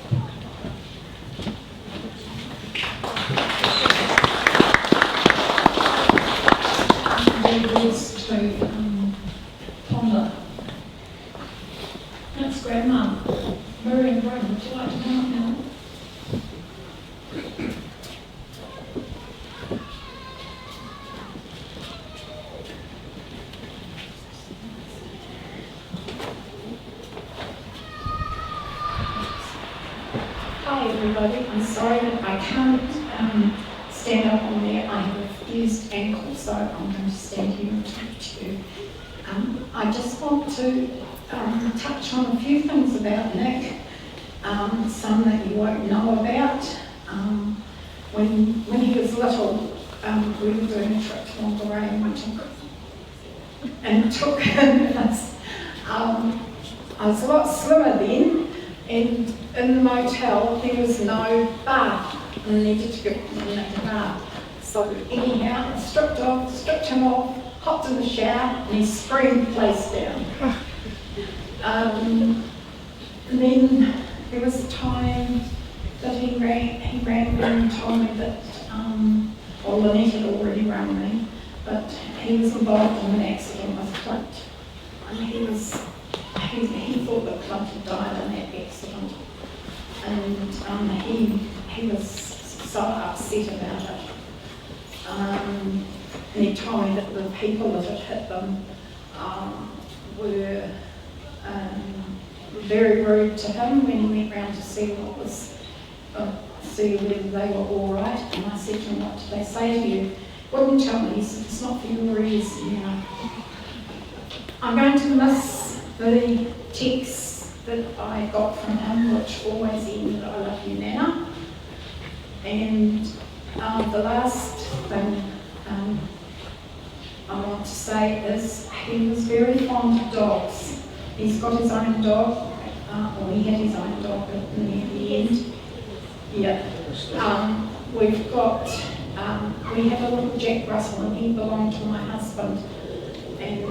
Words to ponder. That's Grandma. Murray and Brother, would you like to come up now? Hi everybody, I'm sorry that I can't stand up on there. I have a fused ankle, so I'm going to stand here and talk to you. I just want to touch on a few things about Nick, some that you won't know about. When he was little, we were doing a trip to Monterey and took him. I was a lot slimmer then, and in the motel there was no bath, and I needed to get Nick a bath. So anyhow, I stripped him off, hopped in the shower, and he screamed the place down. And then there was a time that he rang me and told me that, well, Lynette had already rang me, but he was involved in an accident with Clint. And he thought that Clint had died in that accident. And he was so upset about it. And he told me that the people that had hit them were very rude to him when he went round to see see whether they were all right. And I said to him, what did they say to you? Wouldn't tell me. He said, it's not for your ears, you know. I'm going to miss the texts that I got from him, which always ended, I love you, Nana. And the last thing I want to say is he was very fond of dogs. He's got his own dog, or he had his own dog in the end. Yeah. We have a little Jack Russell, and he belonged to my husband. And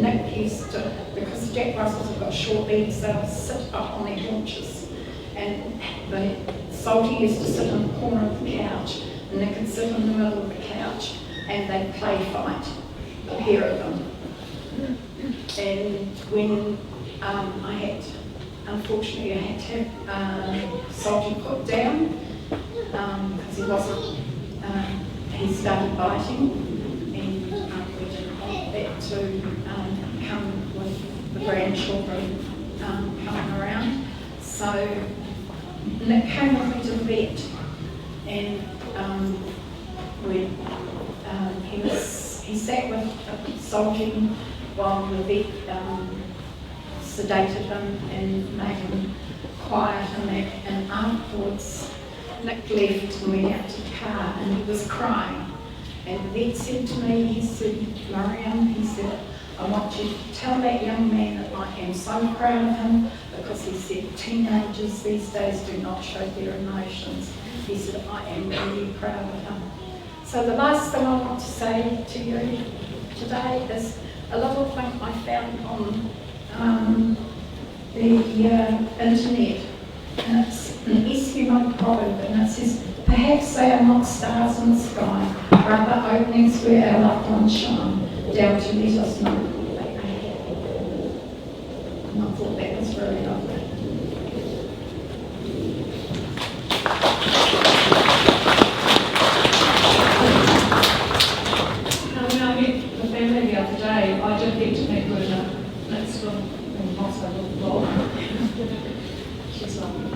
Nick used to, because Jack Russells have got short legs, they'll sit up on their haunches. And Salty used to sit in the corner of the couch, and Nick would sit in the middle of the couch, and they'd play fight, the pair of them. And when unfortunately I had to have Salty put down, because he wasn't, he started biting, and we didn't want that to come with the grandchildren coming around. So Nick came with me to the vet, and he sat with Salty while the vet sedated him and made him quiet and that, and afterwards Nick left and went out to the car, and he was crying. And the vet said to me, he said, Mariam, he said, I want you to tell that young man that I am so proud of him, because he said teenagers these days do not show their emotions. He said, I am really proud of him. So the last thing I want to say to you today is a little thing I found on the internet, and it's an Eskimo proverb, and it says, perhaps they are not stars in the sky, rather openings where our loved ones shine, down to let us know that they may have. And I thought that was very lovely. When I met the family the other day, I did get to meet Luna. That's also a little dog. She's lovely.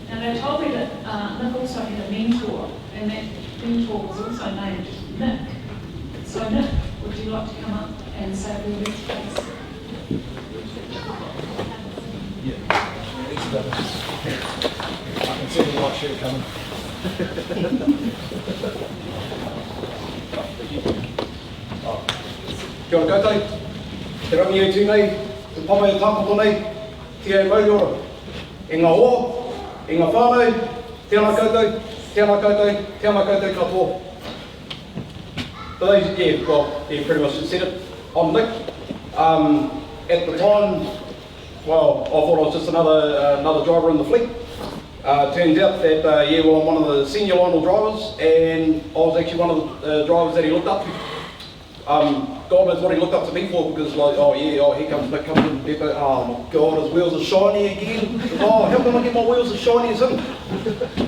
And they told me that Nick also had a mentor, and that mentor was also named Nick. So Nick, would you like to come up and say a word, please? I can see the white shirt coming. Kia ora koutou, te rangi e tūnei, te pama e tāpoko nei, te e mauiora. E ngā hoa, e ngā whānau, tēnā koutou, tēnā koutou, tēnā koutou katoa. For those, yeah, well, yeah, pretty much said it. I'm Nick. At the time well, I thought I was just another driver in the fleet. Turns out that, I'm one of the senior Lionel drivers, and I was actually one of the drivers that he looked up to. God knows what he looked up to me for, because here comes Nick coming in the depot. Oh my God, his wheels are shiny again. Oh, how can I get my wheels as shiny as him?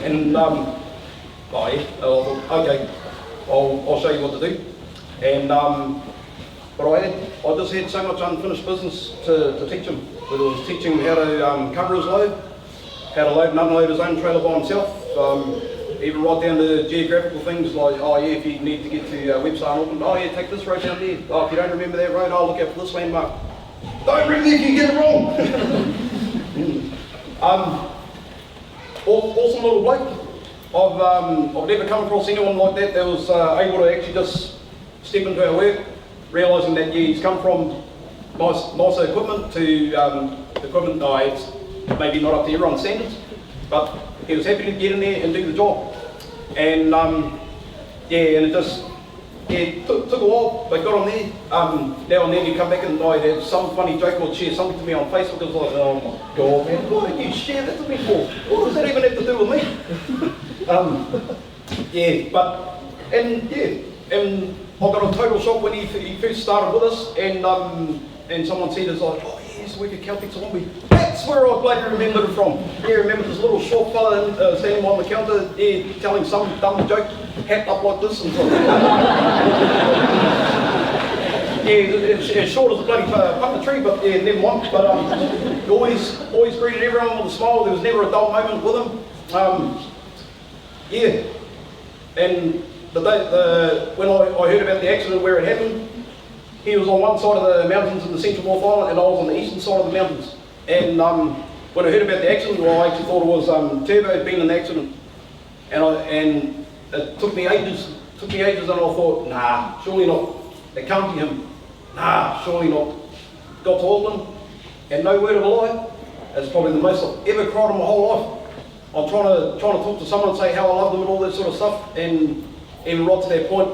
And okay, I'll show you what to do. And but I just had so much unfinished business to teach him. It was teaching him how to cover his load, how to load and unload his own trailer by himself. Even right down to geographical things like, if you need to get to website and Auckland, take this road down there. Oh, if you don't remember that road, look out for this landmark. Don't remember if you get it wrong. Awesome little bloke. I've never come across anyone like that that was able to actually just step into our work, realising that he's come from nicer equipment to equipment it's maybe not up to everyone's standards, but he was happy to get in there and do the job. And and it just took a while, but got on there. Now and then you come back and have some funny joke or share something to me on Facebook. I was like, oh my God, man, what did you share that to me for? What does that even have to do with me? And I got a total shock when he first started with us, and someone said, it's like, oh yeah, so we could Celtic Zombie. That's where I bloody remembered it from. Yeah, remember this little short fella standing on the counter, telling some dumb joke, hat up like this and so as short as a bloody pumpkin tree, but never mind. But he always greeted everyone with a smile. There was never a dull moment with him. And the day when I heard about the accident where it happened, he was on one side of the mountains in the central North Island, and I was on the eastern side of the mountains. And when I heard about the accident, I actually thought it was Turbo had been in the accident, and it took me ages. And I thought, nah, surely not. It can't be him. Nah, surely not. Got to Auckland, and no word of a lie. It's probably the most I've ever cried in my whole life. I'm trying to talk to someone and say how I love them and all that sort of stuff, and even right to that point,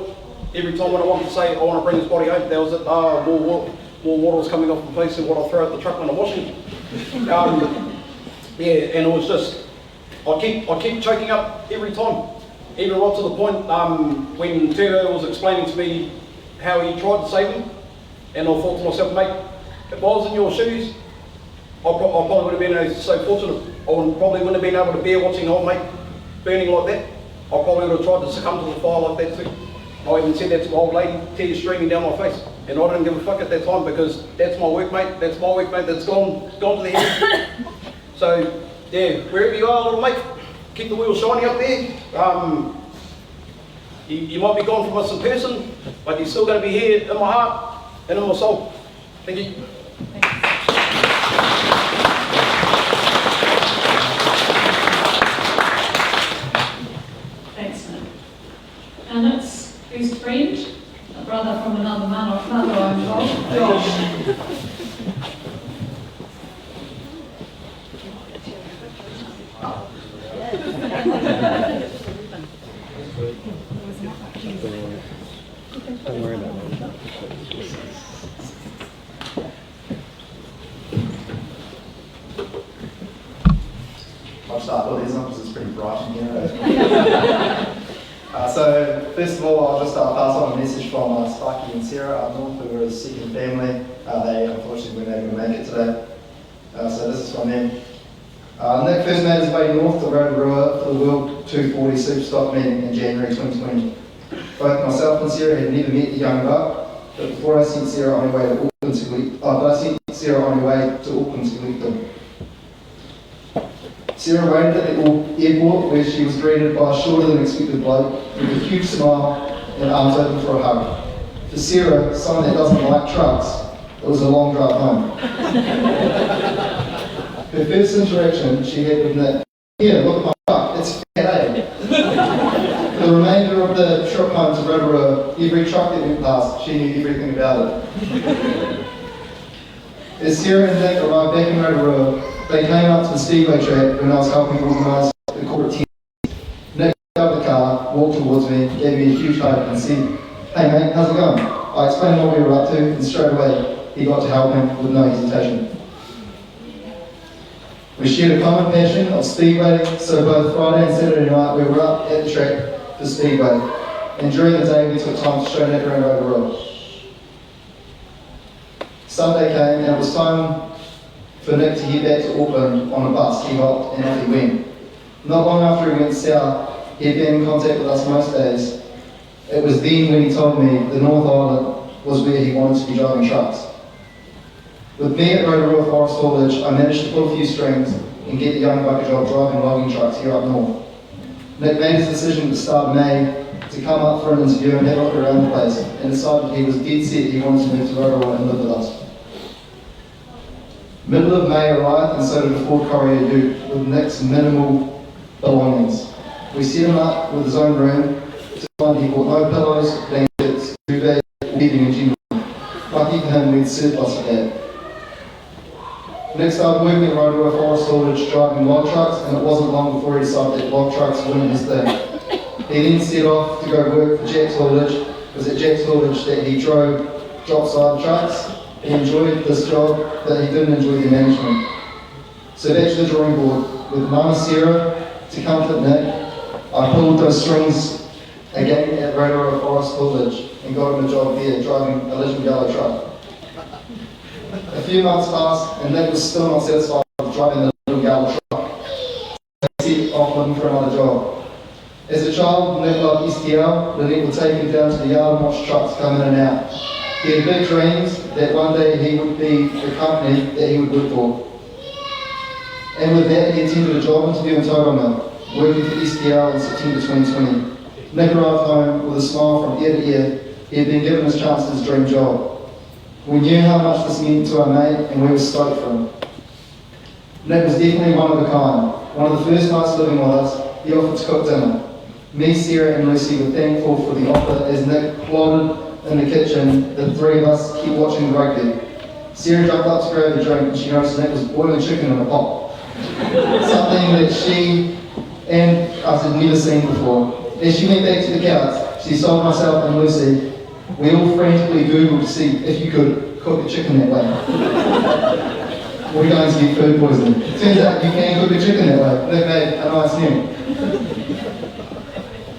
every time when I wanted to say I want to bring this body home, there was it, more water was coming off the place than what I throw out the truck when I'm washing. And it was just, I keep choking up every time, even right to the point when Turbo was explaining to me how he tried to save him, and I thought to myself, mate, if I was in your shoes, I probably would have been so fortunate. I probably wouldn't have been able to bear watching old mate burning like that. I probably would have tried to succumb to the fire like that too. I even said that to my old lady, tears streaming down my face. And I didn't give a fuck at that time, because that's my workmate that's gone to the head. So, wherever you are, little mate, keep the wheels shiny up there. You might be gone from us in person, but you're still going to be here in my heart and in my soul. Thank you. Excellent. And that's whose friend? A brother from another mother I'm from, Josh. Don't worry about it. I'll start with these ones because it's pretty bright in here. So first of all, I'll just pass on a message from Sparky and Sarah up north, who are a second family. They unfortunately weren't able to make it today. So this is from them. Nick first made his way north to Rotorua for the World 240 Superstock meeting in January 2020. Both myself and Sarah had never met the young buck, but before I sent Sarah on her way to Auckland to collect them. Sarah waited at the airport, where she was greeted by a shorter than expected bloke with a huge smile and arms open for a hug. For Sarah, someone that doesn't like trucks, it was a long drive home. Her first interaction she had with Nick, "Yeah, look at my truck, it's fat, eh?" For the remainder of the trip home to Rotorua, every truck that went past, she knew everything about it. As Sarah and Nick arrived back in Rotorua, they came up to the speedway track when I was helping organise the corporate tent. Nick got out of the car, walked towards me, gave me a huge hug and said, "Hey mate, how's it going?" I explained what we were up to, and straight away he got to help him with no hesitation. We shared a common passion of speedway, so both Friday and Saturday night we were up at the track for speedway, and during the day we took time to show Nick around Rotorua. Sunday came and it was time for Nick to head back to Auckland on a bus. He hopped and off he went. Not long after he went south, he had been in contact with us most days. It was then when he told me the North Island was where he wanted to be driving trucks. With me at Rotorua Forest Haulage, I managed to pull a few strings and get the young bucker job driving logging trucks here up north. Nick made his decision at the start of May to come up for an interview and have a look around the place, and decided he was dead set he wanted to move to Rotorua and live with us. Middle of May arrived, and so did a Ford Courier Ute with Nick's minimal belongings. We set him up with his own room. To find he bought no pillows, blankets, duvet, or bedding in general. Lucky for him, we'd surplus of that. Nick started working at Rotorua Forest Haulage driving log trucks, and it wasn't long before he decided that log trucks weren't his thing. He then set off to go work for Jack's Haulage. It was at Jack's Haulage that he drove drop-side trucks. He enjoyed this job, but he didn't enjoy the management. So back to the drawing board. With Mama Sarah to comfort Nick, I pulled those strings again at Rotorua Forest Haulage and got him a job there driving a little yellow truck. A few months passed and Nick was still not satisfied with driving the little yellow truck. So he set off looking for another job. As a child, Nick loved STL. Lynette would take him down to the yard and watch trucks come in and out. He had big dreams that one day he would be the company that he would work for. And with that, he attended a job interview in Tauranga, working for STL in September 2020. Nick arrived home with a smile from ear to ear. He had been given his chance at his dream job. We knew how much this meant to our mate, and we were stoked for him. Nick was definitely one of a kind. One of the first nights living with us, he offered to cook dinner. Me, Sarah and Lucy were thankful for the offer as Nick plodded in the kitchen. The three of us kept watching the rugby. Sarah jumped up to grab a drink and she noticed Nick was boiling chicken in a pot. Something that she and us had never seen before. As she went back to the couch, she saw myself and Lucy. We all frantically Googled to see if you could cook a chicken that way. We're going to get food poisoning. It turns out you can cook a chicken that way. Nick made a nice meal.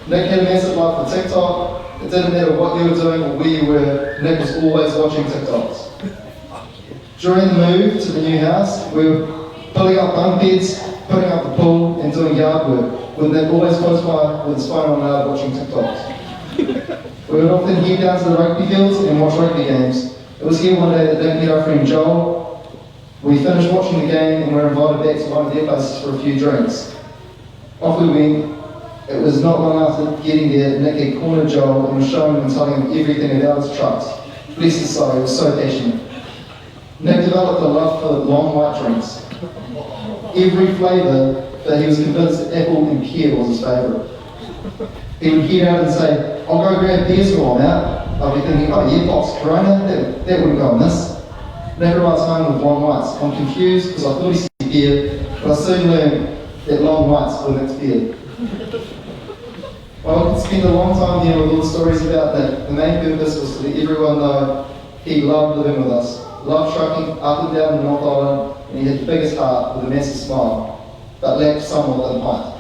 Nick had a massive love for TikTok. It didn't matter what you were doing or where you were, Nick was always watching TikToks. During the move to the new house, we were pulling up bunk beds, putting up the pool and doing yard work, with Nick always close by with his phone on loud watching TikToks. We would often head down to the rugby fields and watch rugby games. It was here one day that Nick met our friend Joel. We finished watching the game and were invited back to one of their places for a few drinks. Off we went. It was not long after getting there, Nick had cornered Joel and was showing him and telling him everything about his trucks. Bless his soul, he was so passionate. Nick developed a love for long white drinks. Every flavour, but he was convinced that apple and pear was his favourite. He would head out and say, I'll go grab beers while I'm out. I'll be thinking, oh yeah, box Corona, that wouldn't go on this. Nick arrives home with long whites. I'm confused because I thought he said beer, but I soon learned that long whites were Nick's beer. Well, I could spend a long time here with all the stories about Nick. The main purpose was to let everyone know he loved living with us, loved trucking up and down the North Island, and he had the biggest heart with a massive smile, but lacked somewhat in height.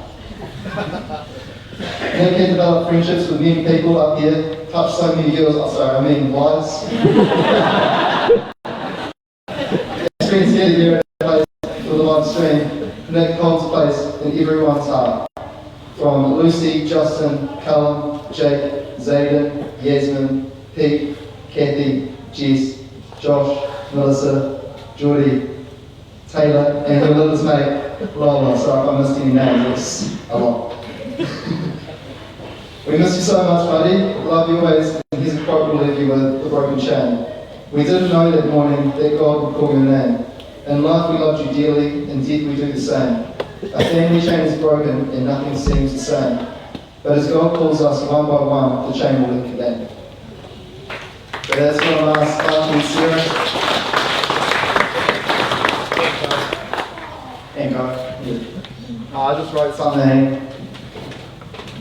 Nick had developed friendships with many people up here, touched so many girls, wives. Friends gathered here at the place for the live stream. Nick holds a place in everyone's heart. From Lucy, Justin, Callum, Jake, Zayden, Yasmin, Pete, Kathy, Jess, Josh, Melissa, Geordie, Taylor, and her little mate, Lola. Sorry if I missed any names, it's a lot. We miss you so much, buddy. Love you always, and here's a quote we'll leave you with, the broken chain. We didn't know that morning that God would call your name. In life we loved you dearly, and death we do the same. Our family chain is broken and nothing seems the same. But as God calls us one by one, the chain will link again. So that's one last Mark and Sarah. And go. I just wrote something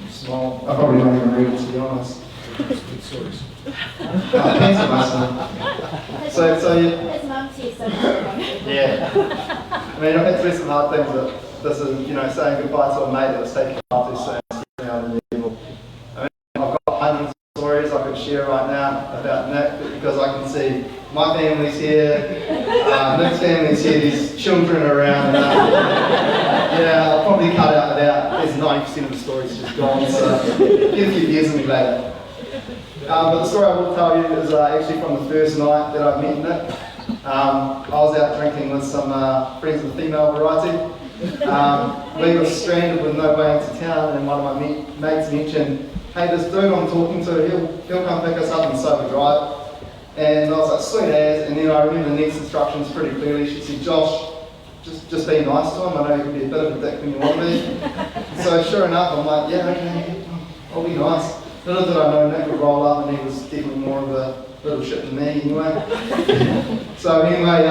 small. I probably won't even read it, to be honest. Good stories. Pencil master. So His mum says so. yeah. mean, I've had to do some hard things, but this is, you know, saying goodbye to a mate that was taken far too soon. It's really unbelievable. I mean, I've got hundreds of stories I could share right now about Nick, because I can see my family's here, Nick's family's here, there's children around. Yeah, I'll probably cut out about, there's 90% of the stories just gone, so get a few years of me later. But the story I will tell you is actually from the first night that I met Nick. I was out drinking with some friends of the female variety. We were stranded with no way into town, and one of my mates mentioned, hey, this dude I'm talking to, he'll come pick us up and sober drive. And I was like, sweet as, and then I remember the next instructions pretty clearly. She said, Josh, just be nice to him, I know you can be a bit of a dick when you want to be. So sure enough, I'm like, yeah, okay, I'll be nice. Little did I know Nick would roll up, and he was definitely more of a little shit than me anyway. So anyway,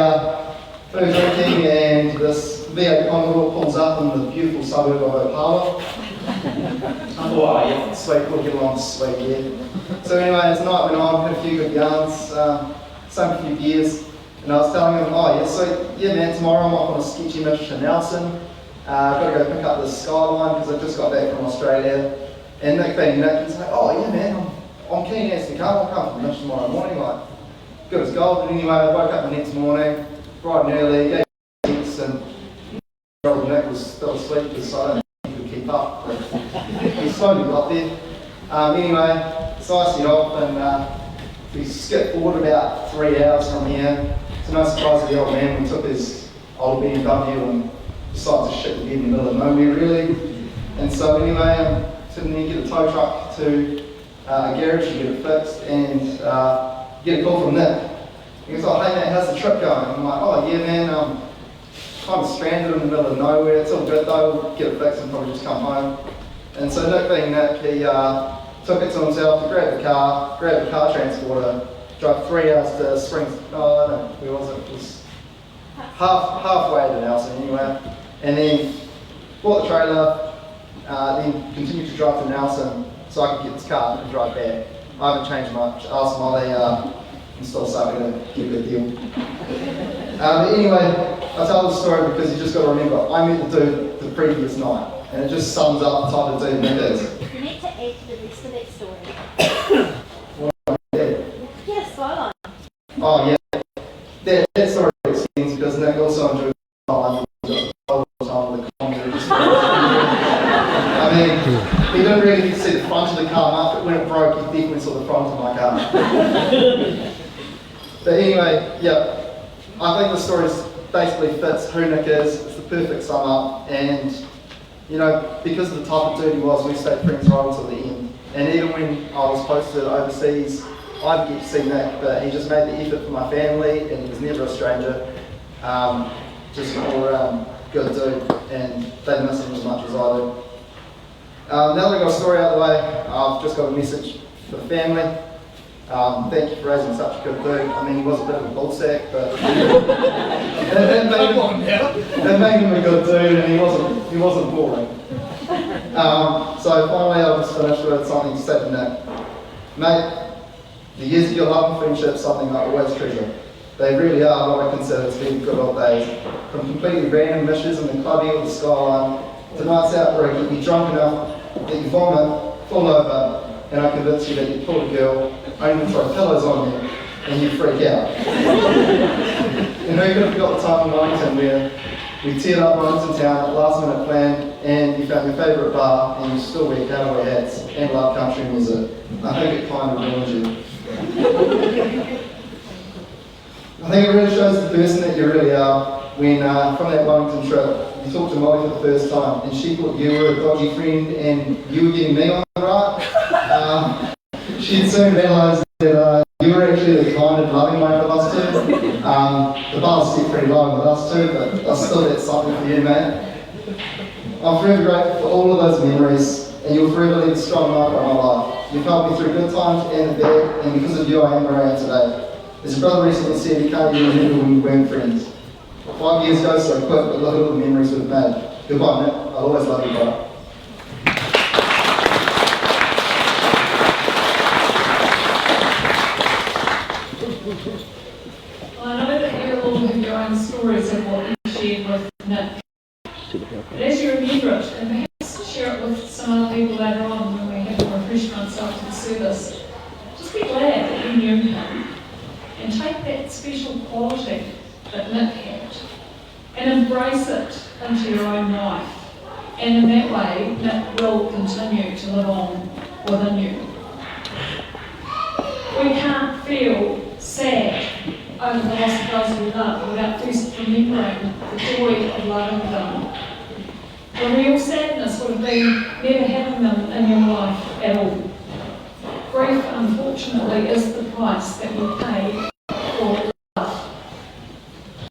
we were drinking, and this V8 Commodore pulls up in the beautiful suburb of Opawa. Oh yeah, sweet, we'll get along sweet, yeah. So anyway, as the night went on, had a few good yarns, some few beers, and I was telling him, oh yeah, so yeah man, tomorrow I'm off on a sketchy mission to Nelson. I've got to go pick up this Skyline because I just got back from Australia. And Nick being Nick, he's like, oh yeah man, I'm keen as to come, I'll come for the mission tomorrow morning, like, good as gold. But anyway, I woke up the next morning, bright and early, gave thanks, and Nick was still asleep because I don't think he could keep up. But he slowly got there. Anyway, so I set off, and we skipped forward about 3 hours from here. It's no surprise that the old man, we took his old BMW and decided to shit the bed in the middle of nowhere really. And so anyway, sitting there, get a tow truck to a garage to get it fixed, and get a call from Nick. He goes, oh hey mate, how's the trip going? I'm like, oh yeah man, I'm kind of stranded in the middle of nowhere, it's all good though, we'll get it fixed and probably just come home. And so Nick being Nick, he took it to himself to grab the car transporter, drove 3 hours to Springs, no, where was it? It was halfway to Nelson anyway, and then bought the trailer, then continued to drive to Nelson so I could get this car and drive back. I haven't changed much, asked Molly and still starting to get a good deal. But anyway, I tell the story because you just got to remember, I met the dude the previous night, and it just sums up the type of dude Nick is. You need to add to the rest of that story. What do I do? Get a Skyline. Oh yeah, that story extends because Nick also enjoyed all the time with the comedy. I mean, he didn't really see the front of the car, but when it broke, he definitely saw the front of my car. But anyway, yeah, I think the story basically fits who Nick is. It's the perfect sum up, and you know, because of the type of dude he was, we stayed friends right until the end. And even when I was posted overseas, I didn't get to see Nick, but he just made the effort for my family, and he was never a stranger. Just an all-around good dude, and they miss him as much as I do. Now that I've got a story out of the way, I've just got a message for the family. Thank you for raising such a good dude. I mean, he was a bit of a bullsack, but it made him a good dude, and he wasn't boring. So finally, I'll just finish with something to say to Nick. Mate, the years of your love and friendship is something I always treasure. They really are what I consider to be the good old days. From completely random missions in the clubby or the Skyline, to nights out where you get me drunk enough that you vomit, fall over, and I convince you that you pulled a girl, only to throw pillows on you, and you freak out. And who could have got the time in Wellington where we teared up Wellington town at last minute plan, and you found your favourite bar, and you still wear cowboy hats and love country music. I think it kind of ruins you. I think it really shows the person that you really are when, from that Wellington trip, you talked to Molly for the first time, and she thought you were a dodgy friend and you were getting me on the right. She'd soon realised that you were actually the kind and loving one of us two. The bar's set pretty low with us two, but I still got something for you, mate. I'm forever grateful for all of those memories, and you'll forever leave a strong mark on my life. You've helped me through good times and the bad, and because of you I am where I am today. As a brother recently said, he can't even remember when we weren't friends. 5 years ago so quick, but look at all the memories we've made. Goodbye, Nick. I'll always love you, brother. I know that you all have your own stories of what you shared with quality that Nick had and embrace it into your own life. And in that way, Nick will continue to live on within you. We can't feel sad over the loss of those we love without first remembering the joy of loving them. The real sadness would have been never having them in your life at all. Grief, unfortunately, is the price that we pay for love.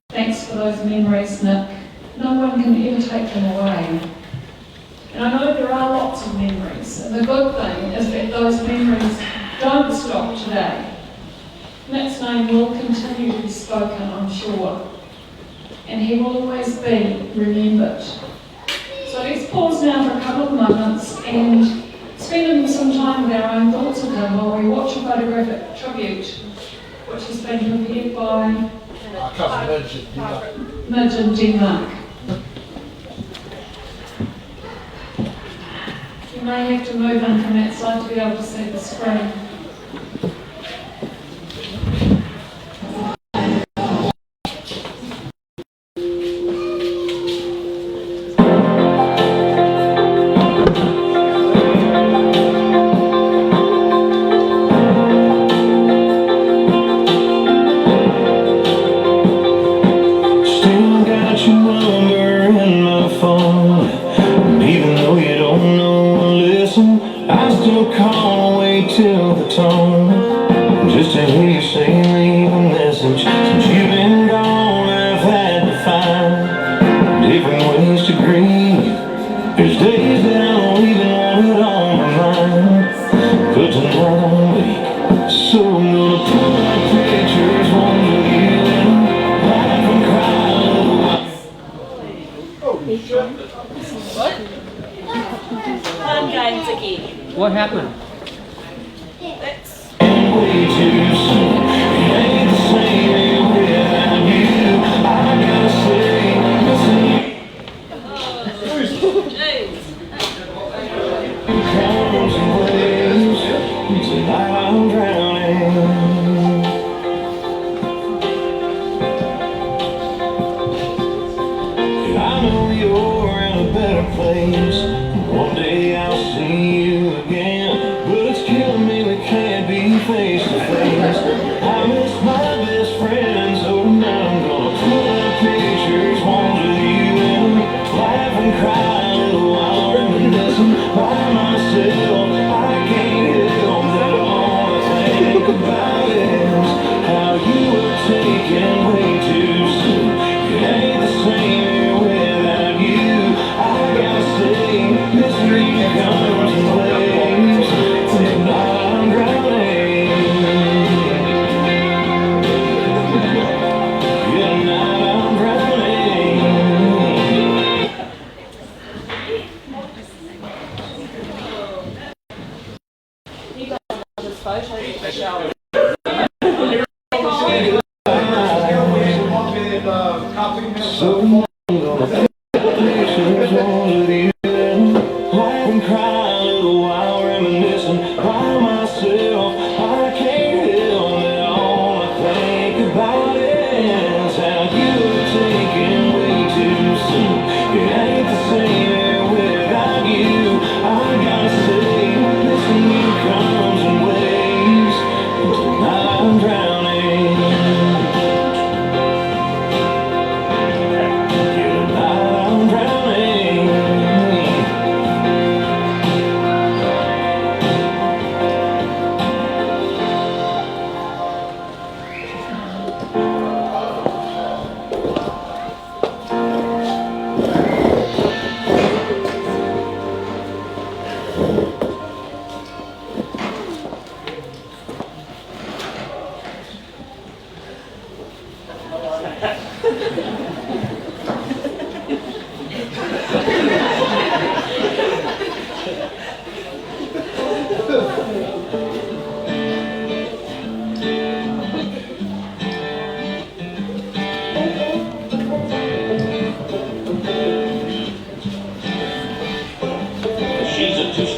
Thanks for those memories, Nick. No one can ever take them away. And I know there are lots of memories, and the good thing is that those memories don't stop today. Nick's name will continue to be spoken, I'm sure, and he will always be remembered. So let's pause now for a couple of moments and spend some time with our own thoughts of him while we watch a photographic tribute, which has been prepared by Our cousin Midge. Midge in Denmark. You may have to move in from that side to be able to see the screen. What happened?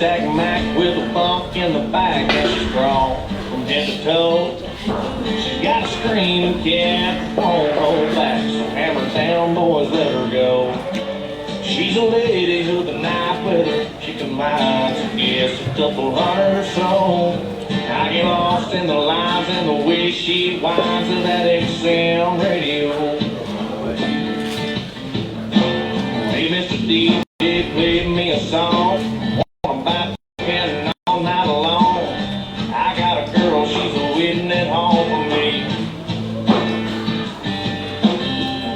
Stack Mac with a bump in the back, and she's strong from head to toe. She got a screaming cat, won't hold back, so Hammertown boys let her go. She's a lady with a knife with her, she combines, I guess, a couple hundred or so. I get lost in the lines and the way she whines to that XM radio. Hey, Mr. DJ, play me a song. Want about and all night long. I got a girl, she's waiting at home for me.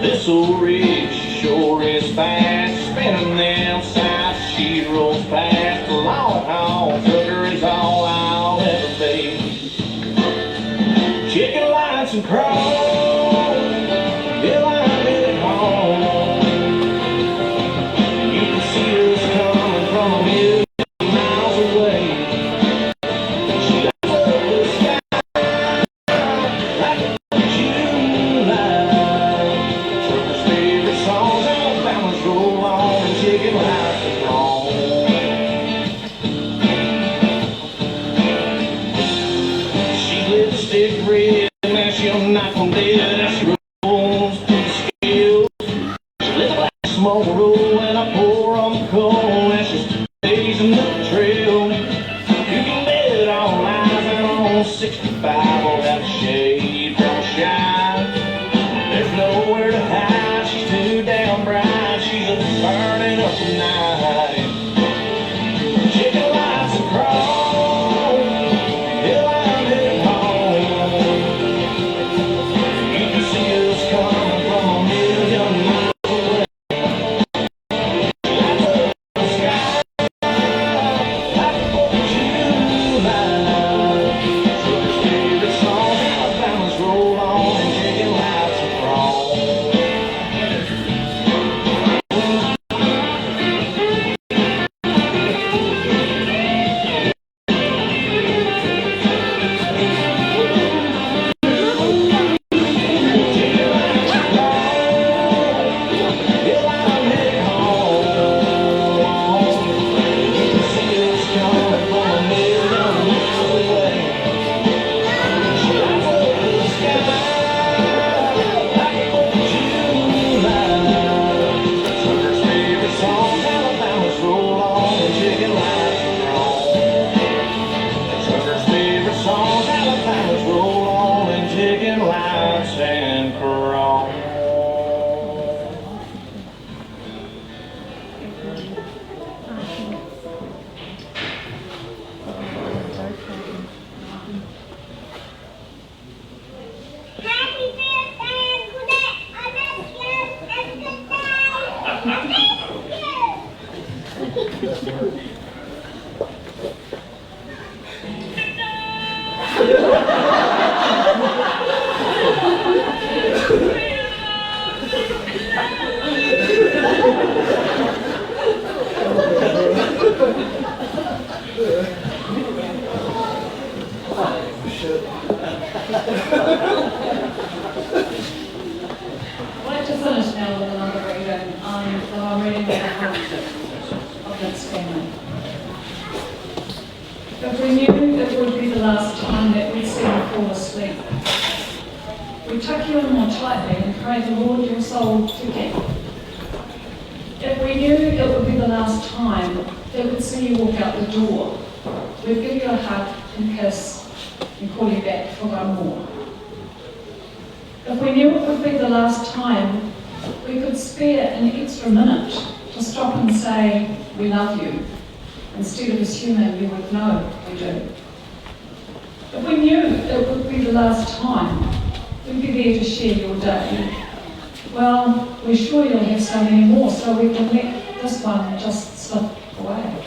This old rig, she sure is fast, spinning them sides, she rolls past. The long haul trucker is all I'll ever be. Chicken lights and crows, till I'm headed home. You can see us coming from a million miles away. She lights up the sky like a July. Trucker's favorite songs, Alabama's roll on and chicken lights and crows. Lipstick red, now she'll knock on dead as she rolls to the scale. She lets the black smoke roll and I pour on the coal as she's blazing the trail. You can bet all eyes and on 65 will have a shade from a shine. There's nowhere to hide, she's too damn bright, she's a burning up the night. Chicken lights and crows, till I'm headed home. You can see us coming from a million miles away. Lights up the sky like the 4th of July. Trucker's favorite song, Alabama's roll on and chicken lights and crows. I'd like to finish now with another reading that I'm reading with the heart of this family. If we knew it would be the last time that we'd see you fall asleep, we'd tuck you in more tightly and pray the Lord your soul to keep. If we knew it would be the last time that we'd see you walk out the door, we'd give you a hug and kiss and call you back for one more. If we knew it would be the last time, we could spare an extra minute to stop and say, we love you, instead of assuming you would know we do. If we knew it would be the last time, we'd be there to share your day. Well, we're sure you'll have so many more, so we can let this one just slip away.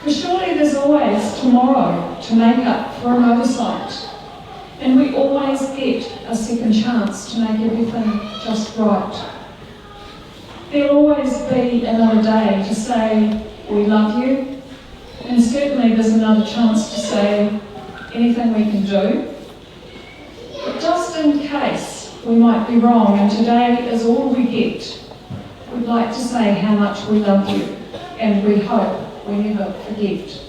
For surely there's always tomorrow to make up for an oversight. And we always get a second chance to make everything just right. There'll always be another day to say, we love you. And certainly there's another chance to say anything we can do. But just in case we might be wrong and today is all we get, we'd like to say how much we love you and we hope we never forget.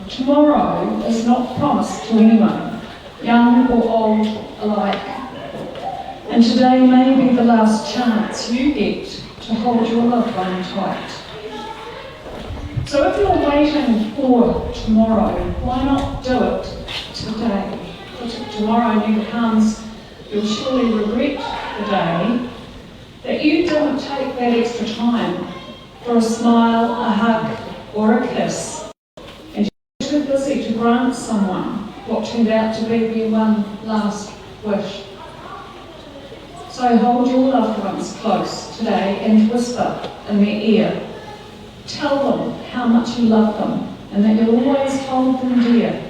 Tomorrow is not promised to anyone. young or old alike. And today may be the last chance you get to hold your loved one tight. So if you're waiting for tomorrow, why not do it today? But if tomorrow never comes, you'll surely regret the day that you didn't take that extra time for a smile, a hug, or a kiss, and you're too busy to grant someone what turned out to be their one last wish. So hold your loved ones close today and whisper in their ear. Tell them how much you love them and that you'll always hold them dear.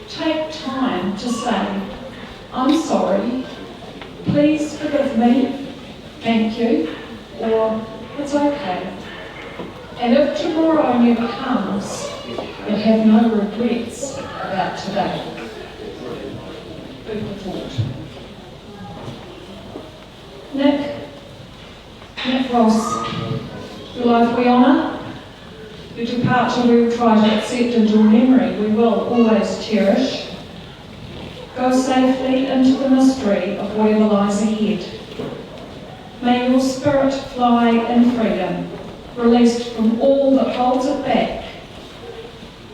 Take time to say, I'm sorry, please forgive me, thank you, or it's okay. And if tomorrow never comes, you'll have no regrets about today. Food for thought. Nick Ross, your life we honour, your departure we will try to accept, and your memory we will always cherish. Go safely into the mystery of whatever lies ahead. May your spirit fly in freedom, released from all that holds it back.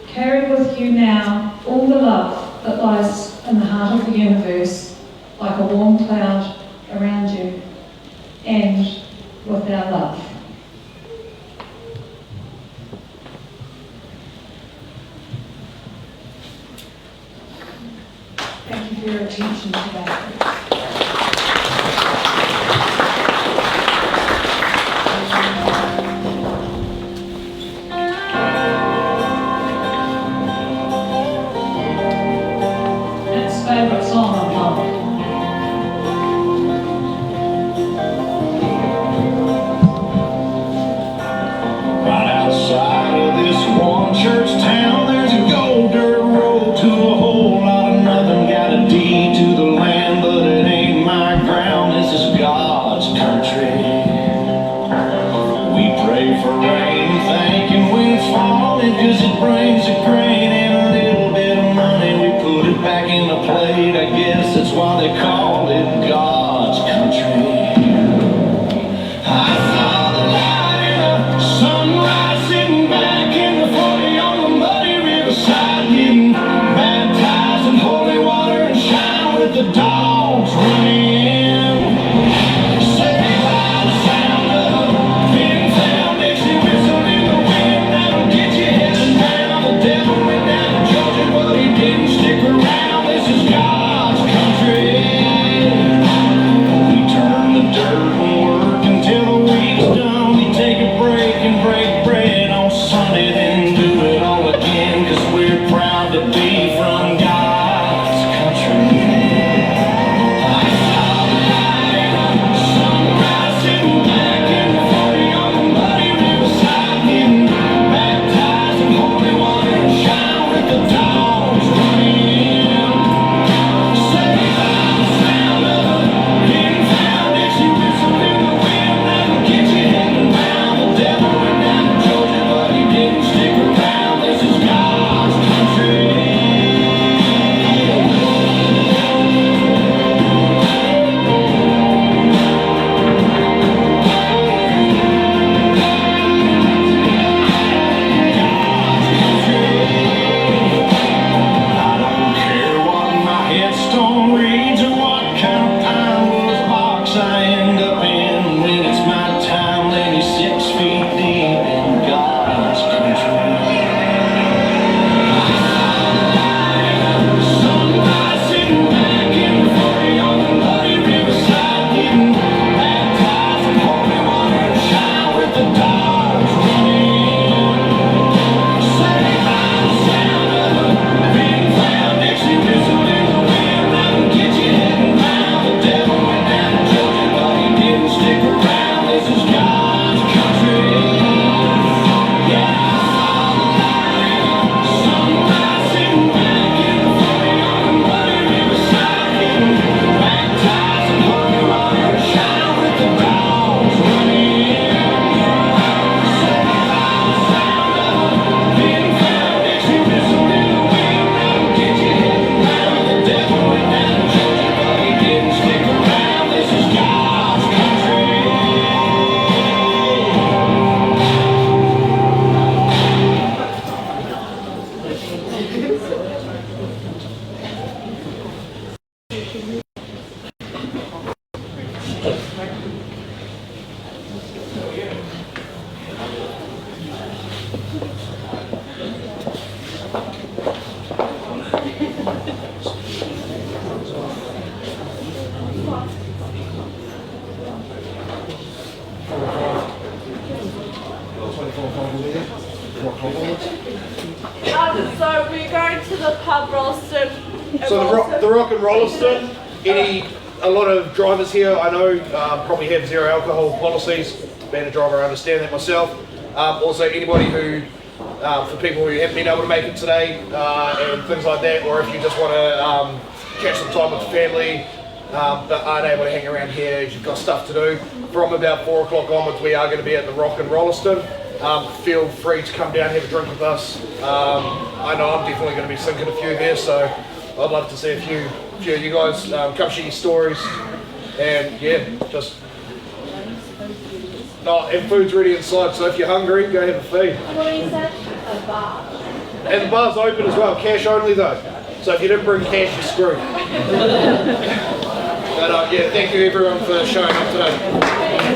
Carry with you now all the love that lies in the heart of the universe, like a warm cloud around you, and with our love. Thank you for your attention today. Next favourite song on Punk. Right outside of this one church town, there's a gold dirt road to a whole lot of nothing. Got a deed to the land, but So we're going to the pub, Rolleston. So the Rock and Rolliston, a lot of drivers here I know probably have zero alcohol policies. Being a driver, I understand that myself. Also anybody who, for people who haven't been able to make it today and things like that, or if you just want to catch some time with the family but aren't able to hang around here, you've got stuff to do. From about 4 o'clock onwards we are going to be at the Rock and Rolliston. Feel free to come down, have a drink with us. I know I'm definitely going to be sinking a few there, so I'd love to see a few of you guys come share your stories. And yeah, just... and food's ready inside, so if you're hungry, go have a feed. What is that? A bar. And the bar's open as well, cash only though. So if you didn't bring cash, you're screwed. But yeah, thank you everyone for showing up today.